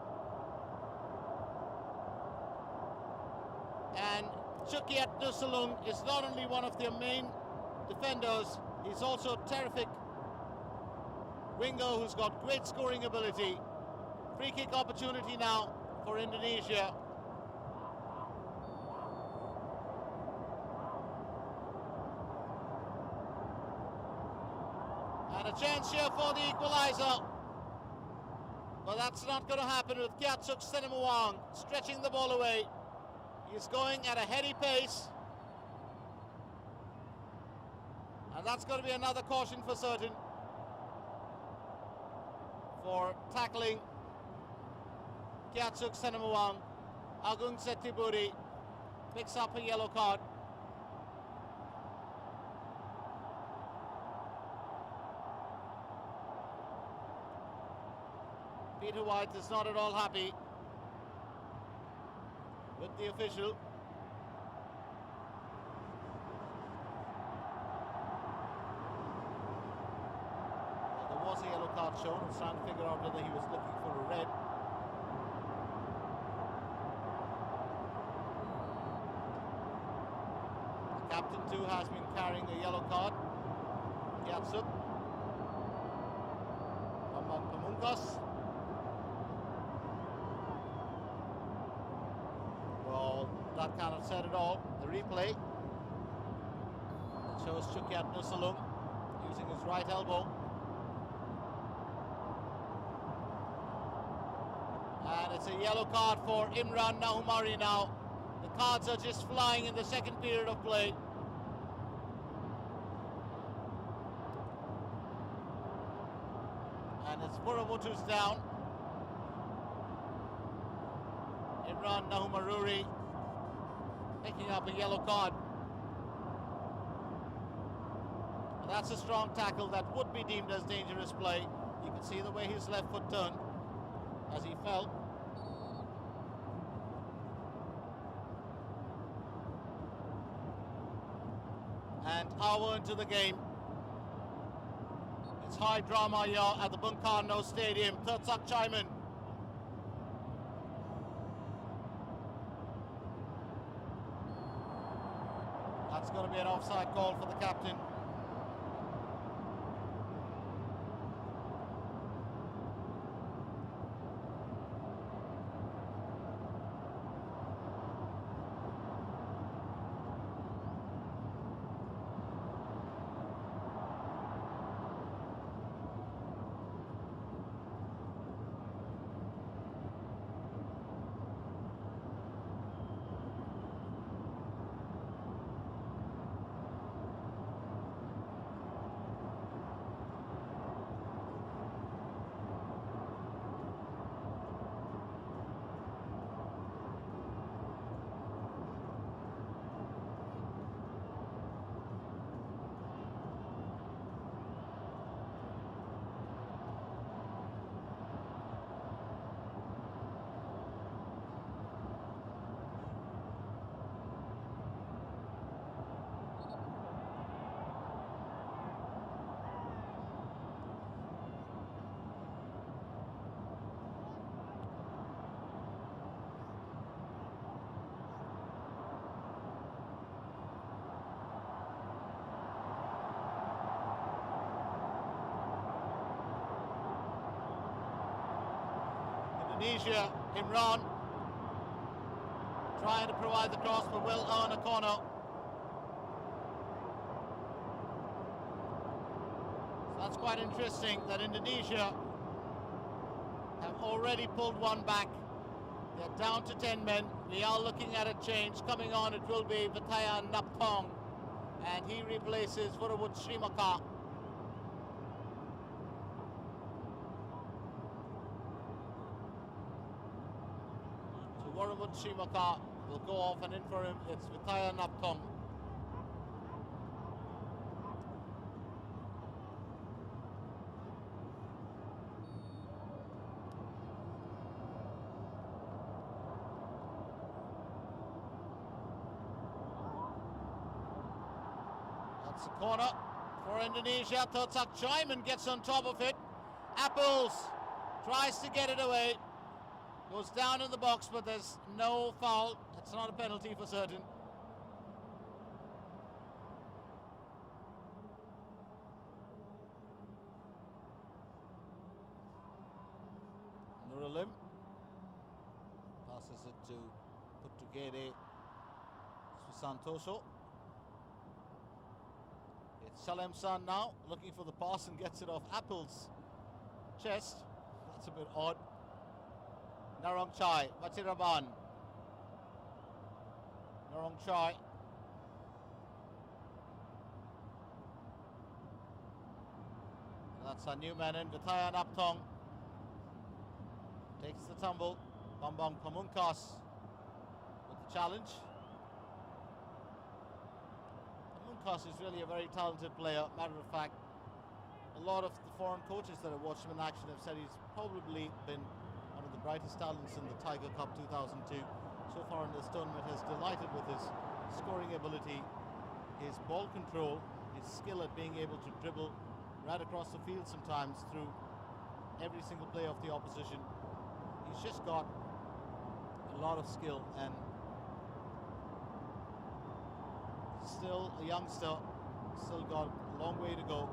And Chukiat Nusalung is not only one of their main defenders, he's also a terrific winger who's got great scoring ability. Free kick opportunity now for Indonesia. And a chance here for the equalizer. But that's not going to happen with Kiatsuk Senemuang stretching the ball away. He's going at a heady pace. And that's going to be another caution for certain for tackling Kiatsuk Senemuang. Agung Setiburi picks up a yellow card. Peter White is not at all happy with the official. Well, there was a yellow card shown. I was trying to figure out whether he was looking for a red. The captain too has been carrying a yellow card. Kiatsuk. Pamungkas. Well, that kind of said it all. The replay that shows Chukiat Nusalung using his right elbow. And it's a yellow card for Imran Nahumari now. The cards are just flying in the second period of play. And it's Buramutu's down. Imran Nahumaruri picking up a yellow card. And that's a strong tackle that would be deemed as dangerous play. You can see the way his left foot turned as he fell. And hour into the game. It's high drama here at the Bung Karno Stadium. Third Chaiman. That's going to be an offside call for the captain. Indonesia, Imran, trying to provide the cross, but will earn a corner. So that's quite interesting that Indonesia have already pulled one back. They're down to 10 men. We are looking at a change coming on. It will be Vitayan Naptong, and he replaces Vurawut Srimaka. So Vurawut Srimaka will go off, and in for him it's Vitayan Naptong. That's a corner for Indonesia. Totak Chaiman gets on top of it. Apples tries to get it away. Goes down in the box, but there's no foul. It's not a penalty for certain. Nuralim passes it to Puttugere Susantoso. It's Salem San now, looking for the pass and gets it off Apple's chest. That's a bit odd. Narong Chai, Matiraban. Narong Chai. That's our new man in, Vitayan Naptong. Takes the tumble. Bambang Pamungkas with the challenge. Pamungkas is really a very talented player. Matter of fact, a lot of the foreign coaches that have watched him in action have said he's probably been one of the brightest talents in the Tiger Cup 2002. So far in this tournament, has delighted with his scoring ability, his ball control, his skill at being able to dribble right across the field sometimes through every single play of the opposition. He's just got a lot of skill, and still a youngster, still got a long way to go.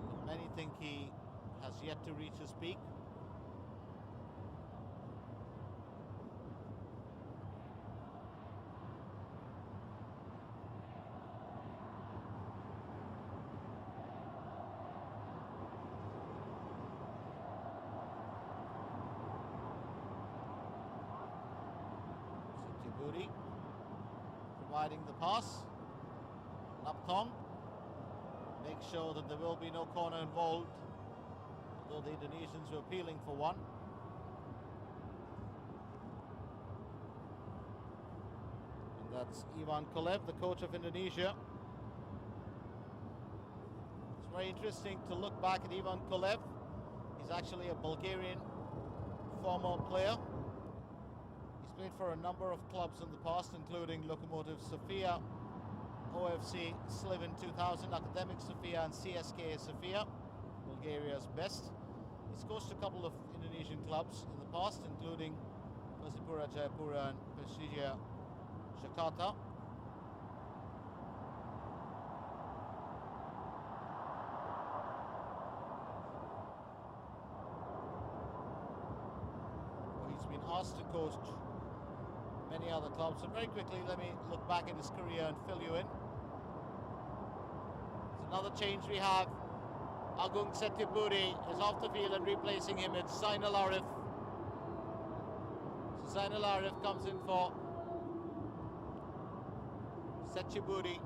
But many think he has yet to reach his peak. Buri providing the pass. Naptong makes sure that there will be no corner involved, although the Indonesians were appealing for one. And that's Ivan Kolev, the coach of Indonesia. It's very interesting to look back at Ivan Kolev. He's actually a Bulgarian former player. Played for a number of clubs in the past, including Lokomotiv Sofia, OFC Sliven 2000, Academic Sofia and CSKA Sofia, Bulgaria's best. He's coached a couple of Indonesian clubs in the past, including Persipura Jayapura and Persija Jakarta. He's been asked to coach many other clubs. So very quickly, let me look back at his career and fill you in. It's another change we have. Agung Setiabudi is off the field, and replacing him it's Zainal Arif. So Zainal Arif comes in for Setiabudi.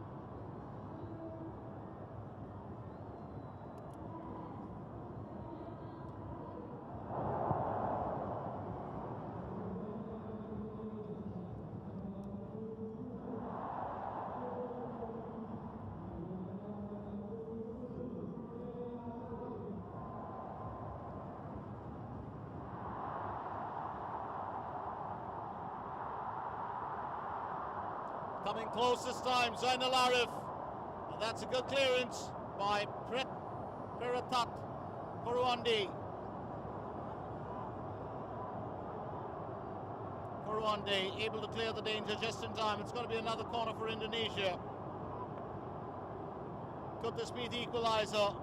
Coming close this time, Zainal Arif. And that's a good clearance by Preratat Korwandi. Korwandi able to clear the danger just in time. It's going to be another corner for Indonesia. Could this be the equaliser?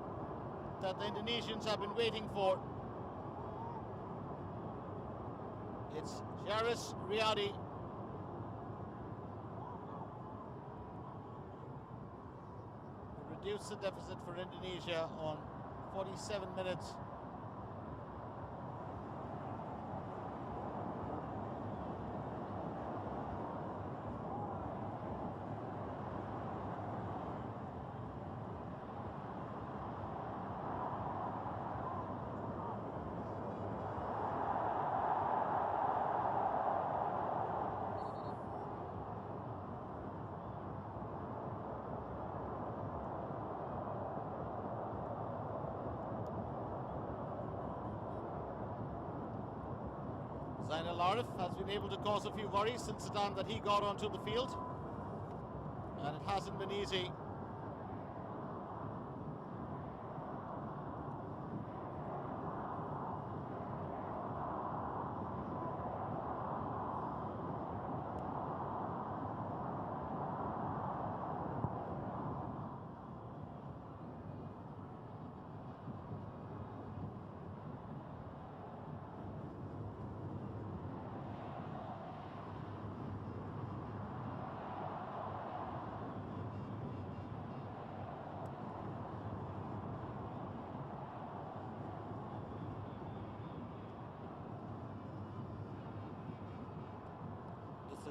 that the Indonesians have been waiting for. It's Jaris Riyadi. Reduce the deficit for Indonesia on 47 minutes. Zainal Arif has been able to cause a few worries since the time that he got onto the field, and it hasn't been easy.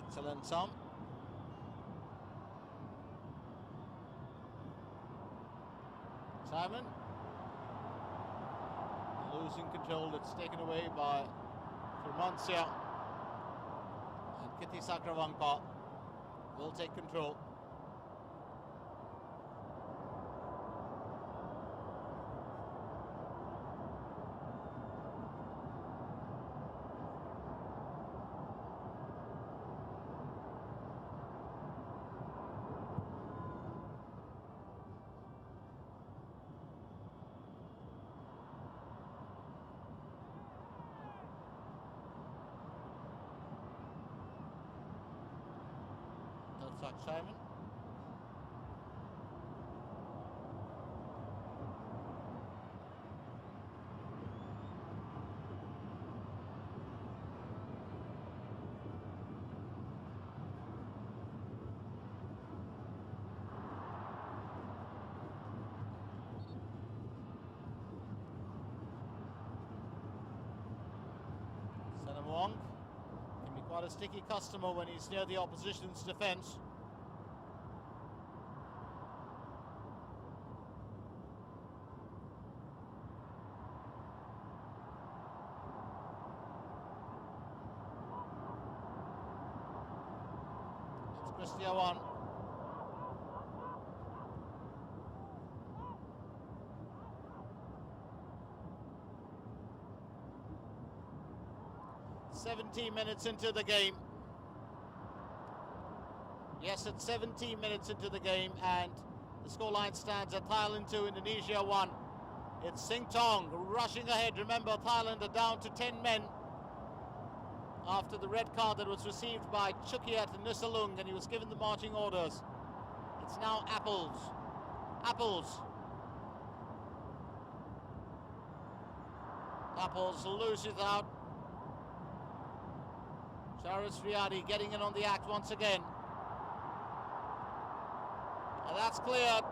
Excellent Tom. Simon losing control. It's taken away by Firmansyah, and Kitty Sakrawangpa will take control. Simon. Wong can be quite a sticky customer when he's near the opposition's defence. It's Christia one. "17 minutes into the game." Yes, it's 17 minutes into the game, and the scoreline stands at Thailand 2, Indonesia 1. It's Sing Tong rushing ahead. Remember, Thailand are down to 10 men after the red card that was received by Chukiat Nusalung, and he was given the marching orders. It's now Apples. Apples loses out. Jaris Riyadi getting in on the act once again. And that's cleared.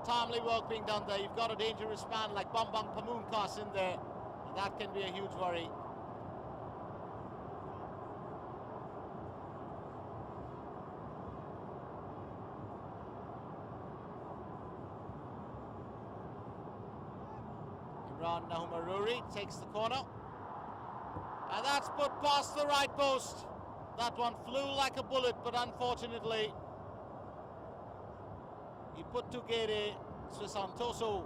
Timely work being done there. You've got a dangerous man like Bambang Pamungkas in there, and that can be a huge worry. Imran Nahumaruri takes the corner. And that's put past the right post. That one flew like a bullet, but unfortunately, he put together. Susantoso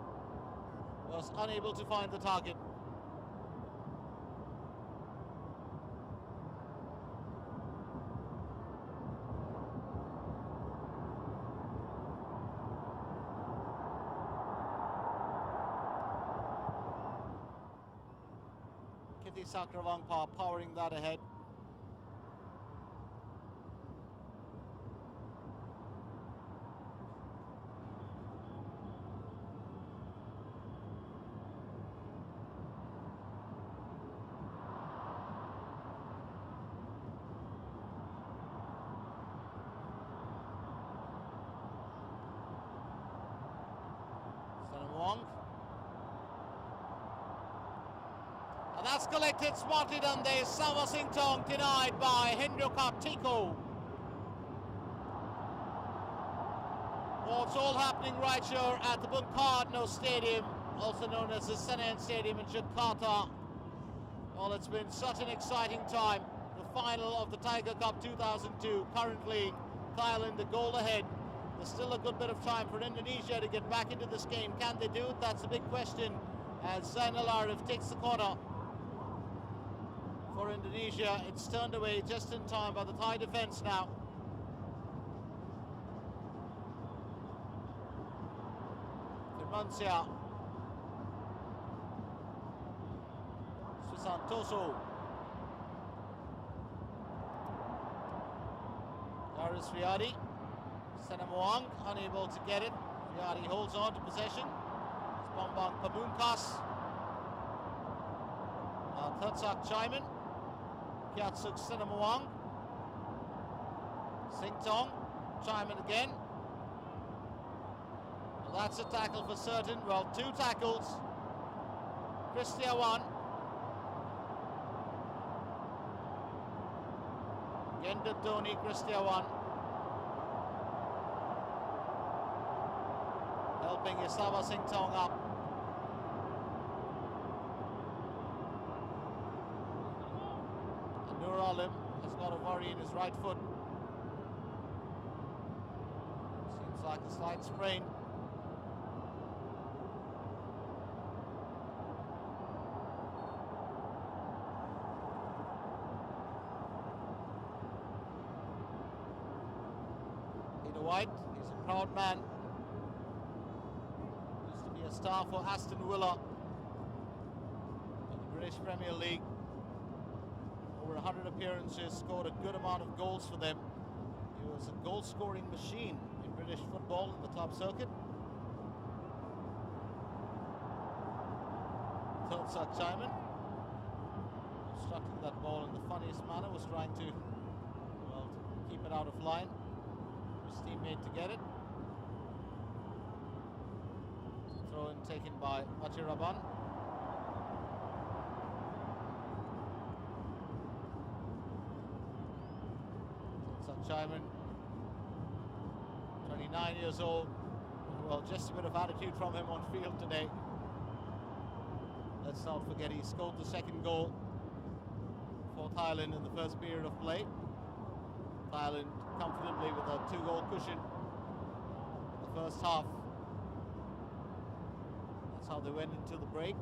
was unable to find the target. Kitty Sakrawangpa powering that ahead. That's collected, smartly done there. Sawa Singtong denied by Hendro Kartiko. What's all happening right here at the Bung Karno Stadium, also known as the Senayan Stadium in Jakarta. Well, it's been such an exciting time. The final of the Tiger Cup 2002. Currently, Thailand a goal ahead. There's still a good bit of time for Indonesia to get back into this game. Can they do it? That's a big question. As Zainal Arif takes the corner for Indonesia. It's turned away just in time by the Thai defence now. Firmansyah. Susantoso. Darius Riyadi. Senamuang unable to get it. Riyadi holds on to possession. It's Bambang Pamungkas. Now Thirsak Chaiman. Kiatsuk Senamuang. Singtong. Chaiman again. Well, that's a tackle for certain. Well, 2 tackles. Christia 1. Genda Dhoni, Christia 1. Helping Isawa Singtong up. And Nur Alim has got a worry in his right foot. Seems like a slight sprain. White, he's a proud man. Used to be a star for Aston Villa in the British Premier League. Over 100 appearances, scored a good amount of goals for them. He was a goal-scoring machine in British football in the club circuit. Thirsak Chaiman, obstructing that ball in the funniest manner, was trying to, well, to keep it out of line. His teammate to get it. Throw in taken by Machiraban. Chaiman, 29 years old. Well, just a bit of attitude from him on field today. Let's not forget he scored the second goal for Thailand in the first period of play. Thailand comfortably with a 2-goal cushion in the first half. That's how they went into the break.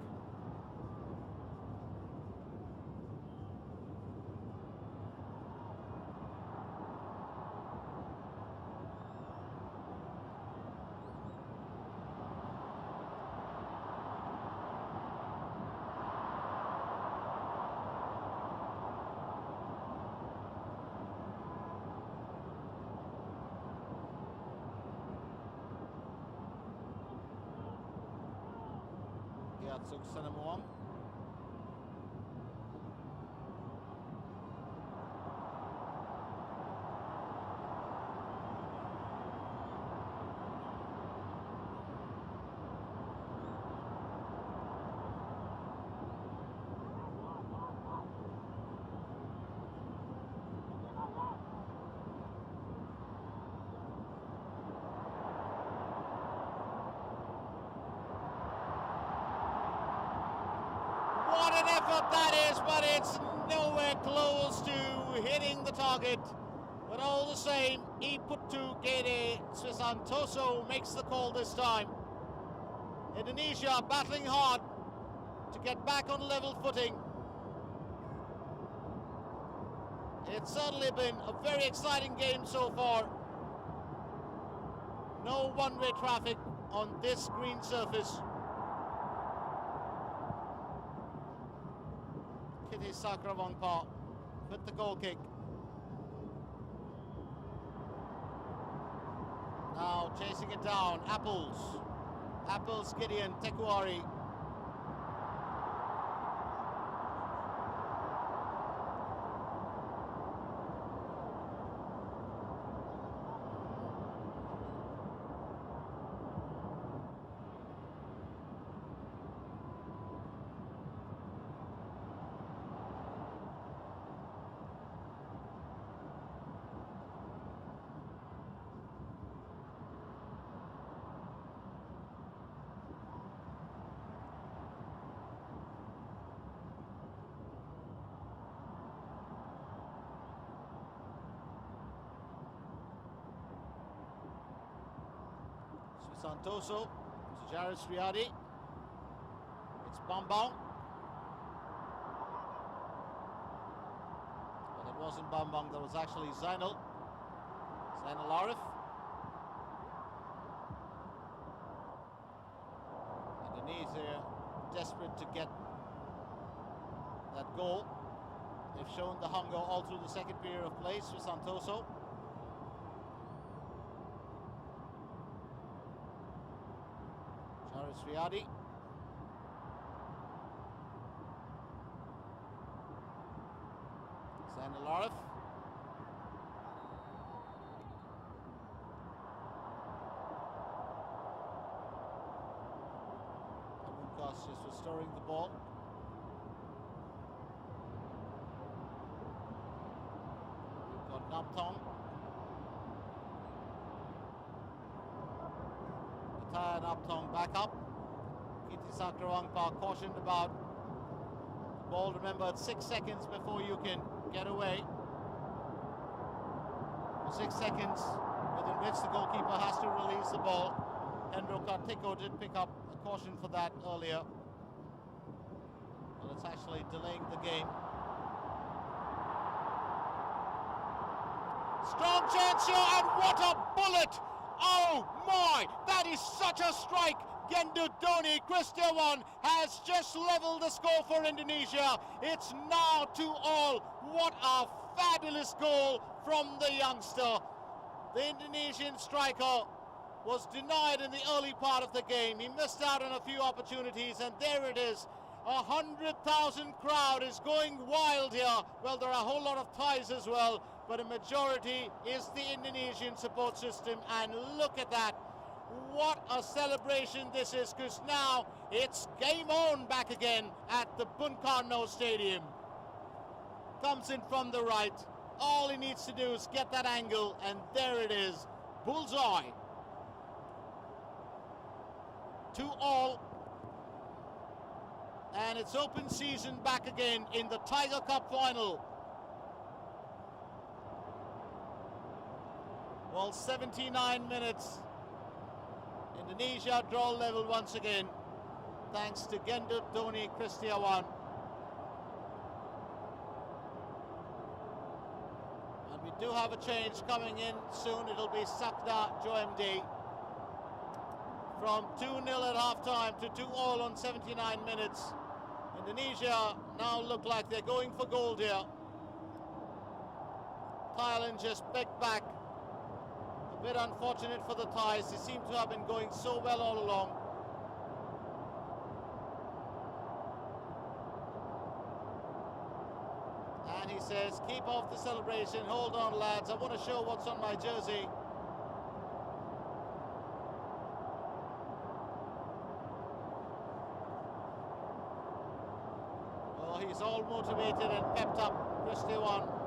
Kiatsuk Senamuang. What an effort that is, but it's nowhere close to hitting the target. But all the same, Iputu Gede Susantoso makes the call this time. Indonesia battling hard to get back on level footing. It's certainly been a very exciting game so far. No one-way traffic on this green surface. Kitty Sakrawangpa with the goal kick. Now chasing it down, Apples, Gideon, Tekuari. Santoso to Jaris Riyadi. It's Bung. But it wasn't Bung, that was actually Zainal Arif. Indonesia desperate to get that goal. They've shown the hunger all through the second period of play for Santoso. Jaris Riyadi. Zainal Arif. Bung just restoring the ball. We've got Naptong. Ataya Naptong back up. Kiti Sakrawangpa cautioned about the ball. Remember, it's 6 seconds before you can get away. 6 seconds within which the goalkeeper has to release the ball. Hendro Kartiko did pick up a caution for that earlier. Well, it's actually delaying the game. Strong chance here, and what a bullet! Oh my, that is such a strike! Gendu Doni Kristiawan has just leveled the score for Indonesia. It's now 2-2. What a fabulous goal from the youngster. The Indonesian striker was denied in the early part of the game. He missed out on a few opportunities, and there it is. 100,000 crowd is going wild here. Well, there are a whole lot of Thais as well, but a majority is the Indonesian support system, and look at that. What a celebration this is, because now it's game on back again at the Bung Karno Stadium. Comes in from the right. All he needs to do is get that angle, and there it is. Bullseye. 2-2. And it's open season back again in the Tiger Cup final. Well, 79 minutes. Indonesia draw level once again, thanks to Gendu Doni Kristiawan. And we do have a change coming in soon. It'll be Sakda Joemdi. From 2-0 at half-time to 2-2 on 79 minutes. Indonesia now look like they're going for gold here. Thailand just begged back. A bit unfortunate for the Thais. They seem to have been going so well all along. And he says, keep off the celebration. Hold on, lads. I want to show what's on my jersey. Well, he's all motivated and pepped up, Kristiawan.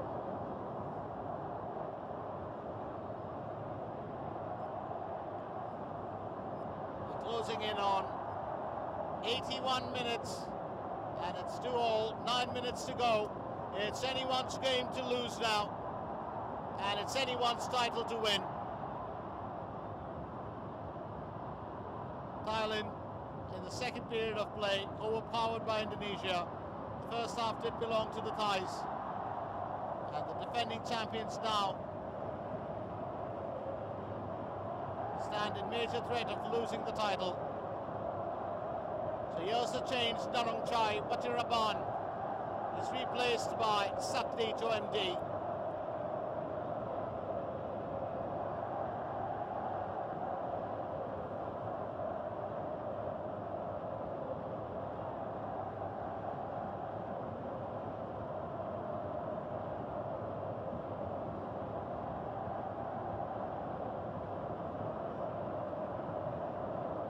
Closing in on 81 minutes, and it's 2-2, 9 minutes to go. It's anyone's game to lose now, and it's anyone's title to win. Thailand, in the second period of play, overpowered by Indonesia. The first half did belong to the Thais, and the defending champions now stand in major threat of losing the title. So here's the change. Narong Chai Batiraban is replaced by Sakdi Joemdi.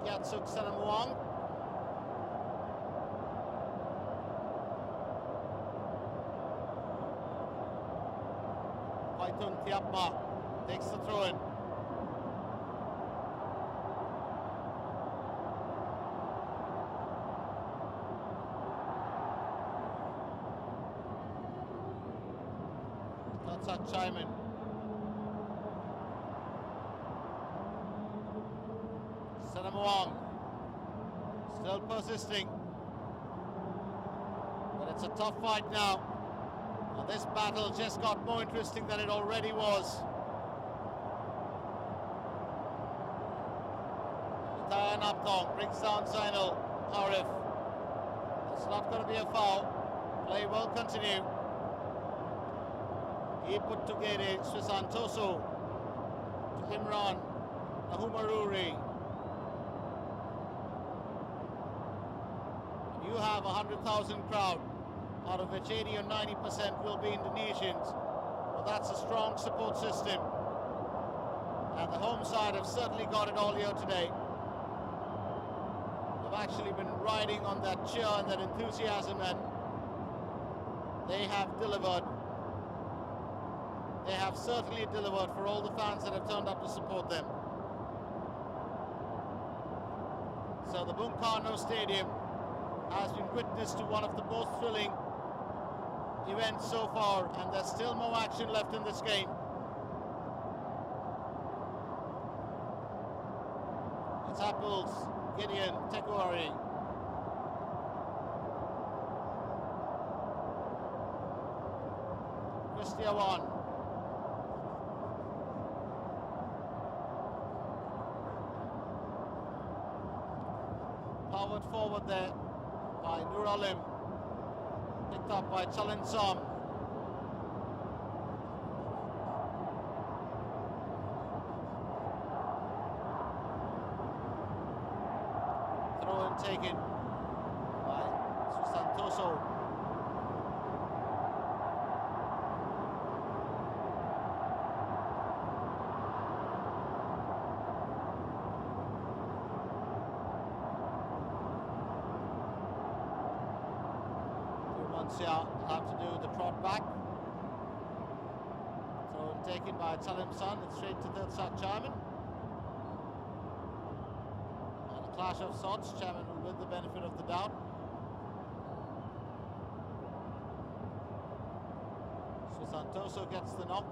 Yatsuk Sanamuang. Paitun Tiapma takes the throw in. Tatsak Chaiman. Wong still persisting, but it's a tough fight now. And this battle just got more interesting than it already was. Tayan Aptong brings down Zainal Arif. It's not going to be a foul. Play will continue. He put together Swisantoso to Imran Nahumaruri. You have 100,000 crowd, out of which 80 or 90% will be Indonesians. Well, that's a strong support system. And the home side have certainly got it all here today. They've actually been riding on that cheer and that enthusiasm, and they have delivered. They have certainly delivered for all the fans that have turned up to support them. So the Bung Karno Stadium has been witness to one of the most thrilling events so far, and there's still more action left in this game. It's Apples, Gideon, Tekuari. Christian. Powered forward there by Nur Alim, picked up by Chalin Sam. Throw in taken by Susantoso. Have to do the trot back. Throw taken by Salim San. It's straight to Dilshad Chairman. And a clash of sorts. Chairman will win the benefit of the doubt. Susantoso gets the knock.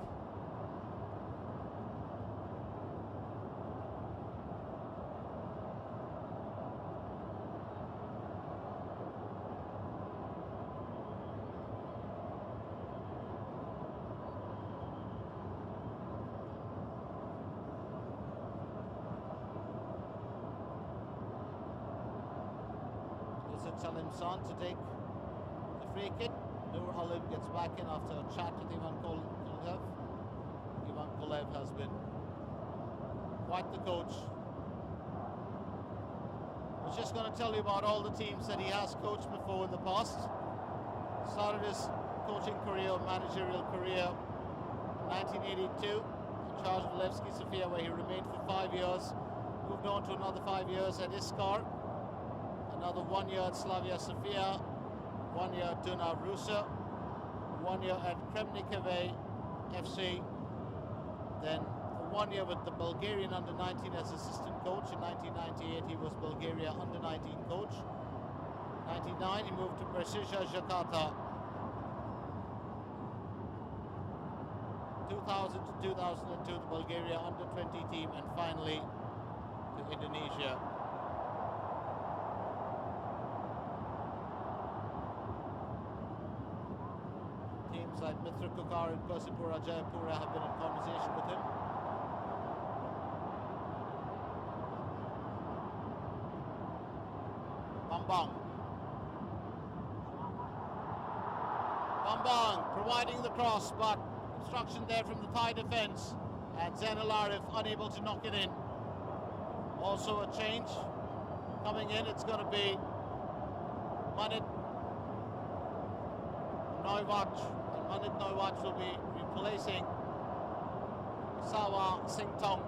Salim San to take the free kick. Nur Alim gets back in after a chat with Ivan Kolev. Ivan Kolev has been quite the coach. I was just going to tell you about all the teams that he has coached before in the past. Started his coaching career, managerial career, in 1982 in charge of Levski Sofia, where he remained for 5 years. Moved on to another 5 years at Iskar. Another 1 year at Slavia Sofia, 1 year at Dunav Rusa, 1 year at Kremnikove FC, then for 1 year with the Bulgarian under-19 as assistant coach. In 1998 he was Bulgaria under-19 coach. 1999 he moved to Persija Jakarta. 2000 to 2002 the Bulgaria under-20 team, and finally to Indonesia. Like Mitra Kukar and Persipura Jayapura have been in conversation with him. Bambang providing the cross, but obstruction there from the Thai defence, and Zainal Arif unable to knock it in. Also a change coming in. It's going to be Manit Noiwach. Manit Noiwach will be replacing Sawa Singtong.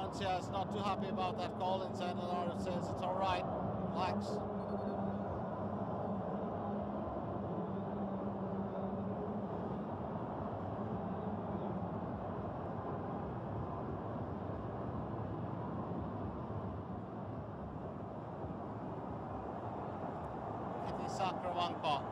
Ancia is not too happy about that call. Inside Gelora says it's all right, relax. Sakrawangpa.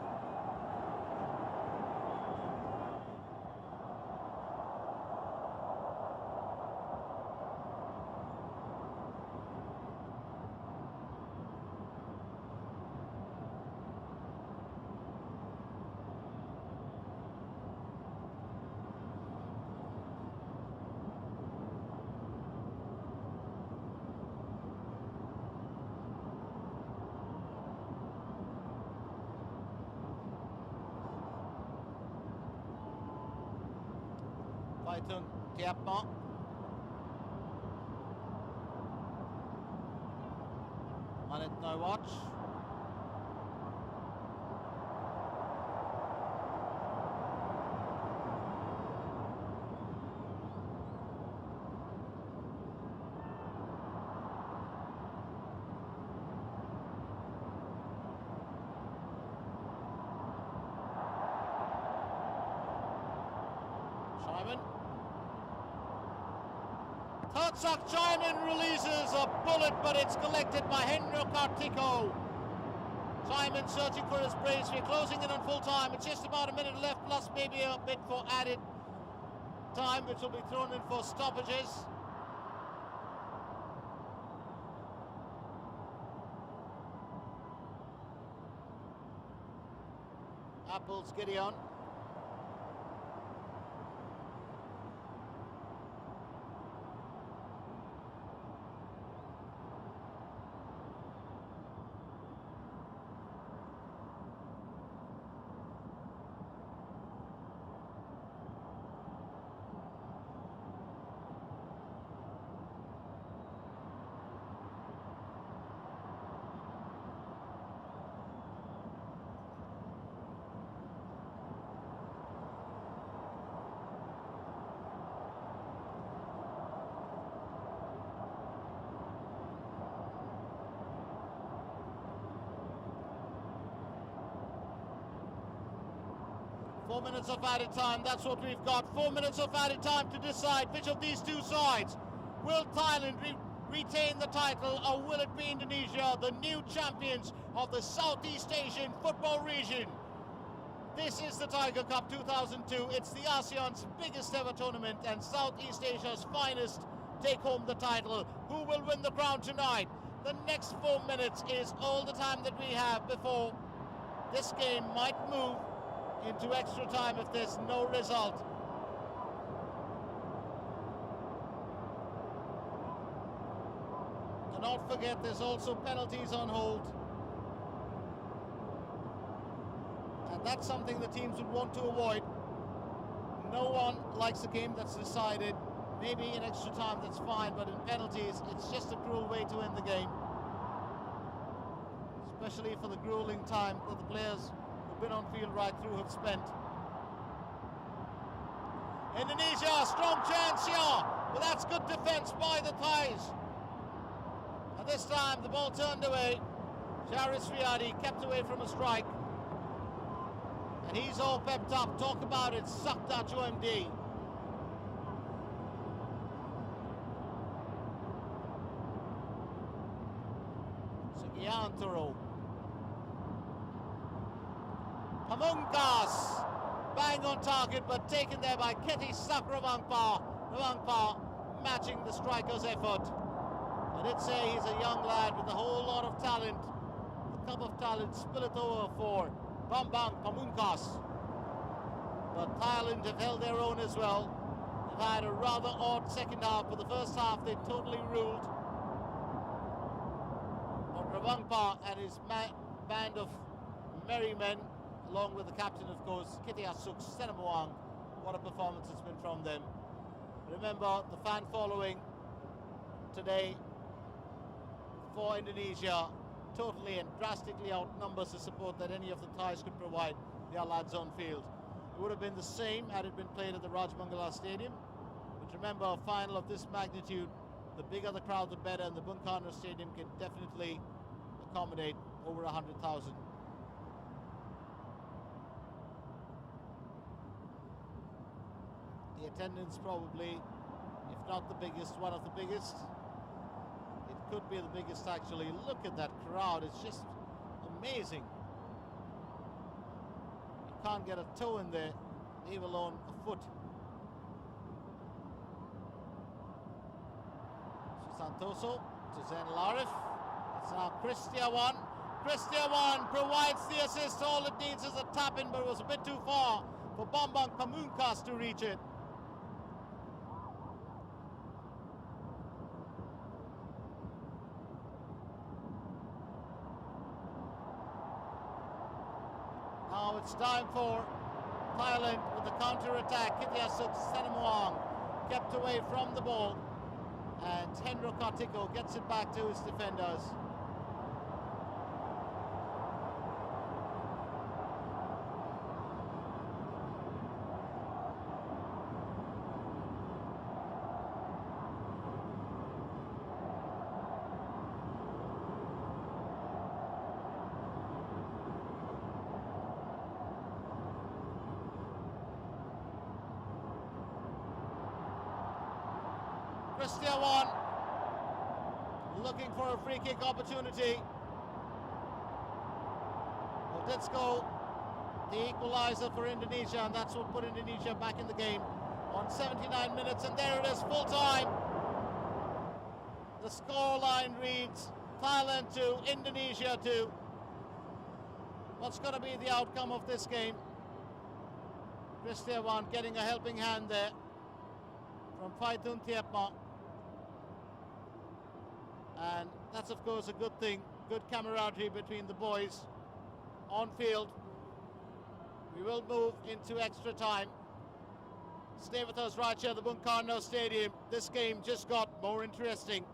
Python Tiapma. Minute no watch. Simon. Tatsak Simon releases a bullet, but it's collected by Henry Kartiko. Simon searching for his brace. We're closing in on full time. It's just about a minute left, plus maybe a bit for added time, which will be thrown in for stoppages. Apples Gideon. Four minutes of added time, that's what we've got. 4 minutes of added time to decide which of these two sides. Will Thailand retain the title, or will it be Indonesia, the new champions of the Southeast Asian football region? This is the Tiger Cup 2002. It's the ASEAN's biggest ever tournament and Southeast Asia's finest take home the title. Who will win the crown tonight? The next 4 minutes is all the time that we have before this game might move into extra time if there's no result. Do not forget there's also penalties on hold. And that's something the teams would want to avoid. No one likes a game that's decided. Maybe in extra time that's fine, but in penalties it's just a cruel way to end the game. Especially for the grueling time that the players been on field right through have spent. Indonesia, strong chance here, but that's good defence by the Thais. And this time the ball turned away. Sharis Riyadi kept away from a strike. And he's all pepped up. Talk about it, Sakta MD. Sugiantaro. Pamungkas, bang on target, but taken there by Keti Sakrawangpa. Rawangpa matching the striker's effort. I did say he's a young lad with a whole lot of talent. The cup of talent, spill it over for Bambang Pamungkas. But Thailand have held their own as well. They've had a rather odd second half, but the first half they totally ruled. But Rawangpa and his band of merry men, along with the captain, of course, Kitiasuk Senamuang. What a performance it's been from them. Remember, the fan following today for Indonesia totally and drastically outnumbers the support that any of the Thais could provide their lads on field. It would have been the same had it been played at the Rajmangala Stadium. But remember, a final of this magnitude the bigger the crowd, the better, and the Bung Karno Stadium can definitely accommodate over 100,000. The attendance probably, if not the biggest, one of the biggest. It could be the biggest actually. Look at that crowd, it's just amazing. You can't get a toe in there, leave alone a foot. Santoso to Zain Larif. It's now Christia one. Christia one provides the assist. All it needs is a tap in, but it was a bit too far for Bambang Pamungkas to reach it. Now it's time for Thailand with the counter-attack. Kithiasuk Senamuang kept away from the ball, and Hendro Kartiko gets it back to his defenders. Christia one, looking for a free kick opportunity. Oditsko, the equaliser for Indonesia, and that's what put Indonesia back in the game on 79 minutes, and there it is, full time. The scoreline reads Thailand 2, Indonesia 2. What's going to be the outcome of this game? Christia one getting a helping hand there from Phaitun Thiepma. And that's of course a good thing, good camaraderie between the boys on field. We will move into extra time. Stay with us right here at the Bung Karno Stadium. This game just got more interesting.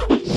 Thailand.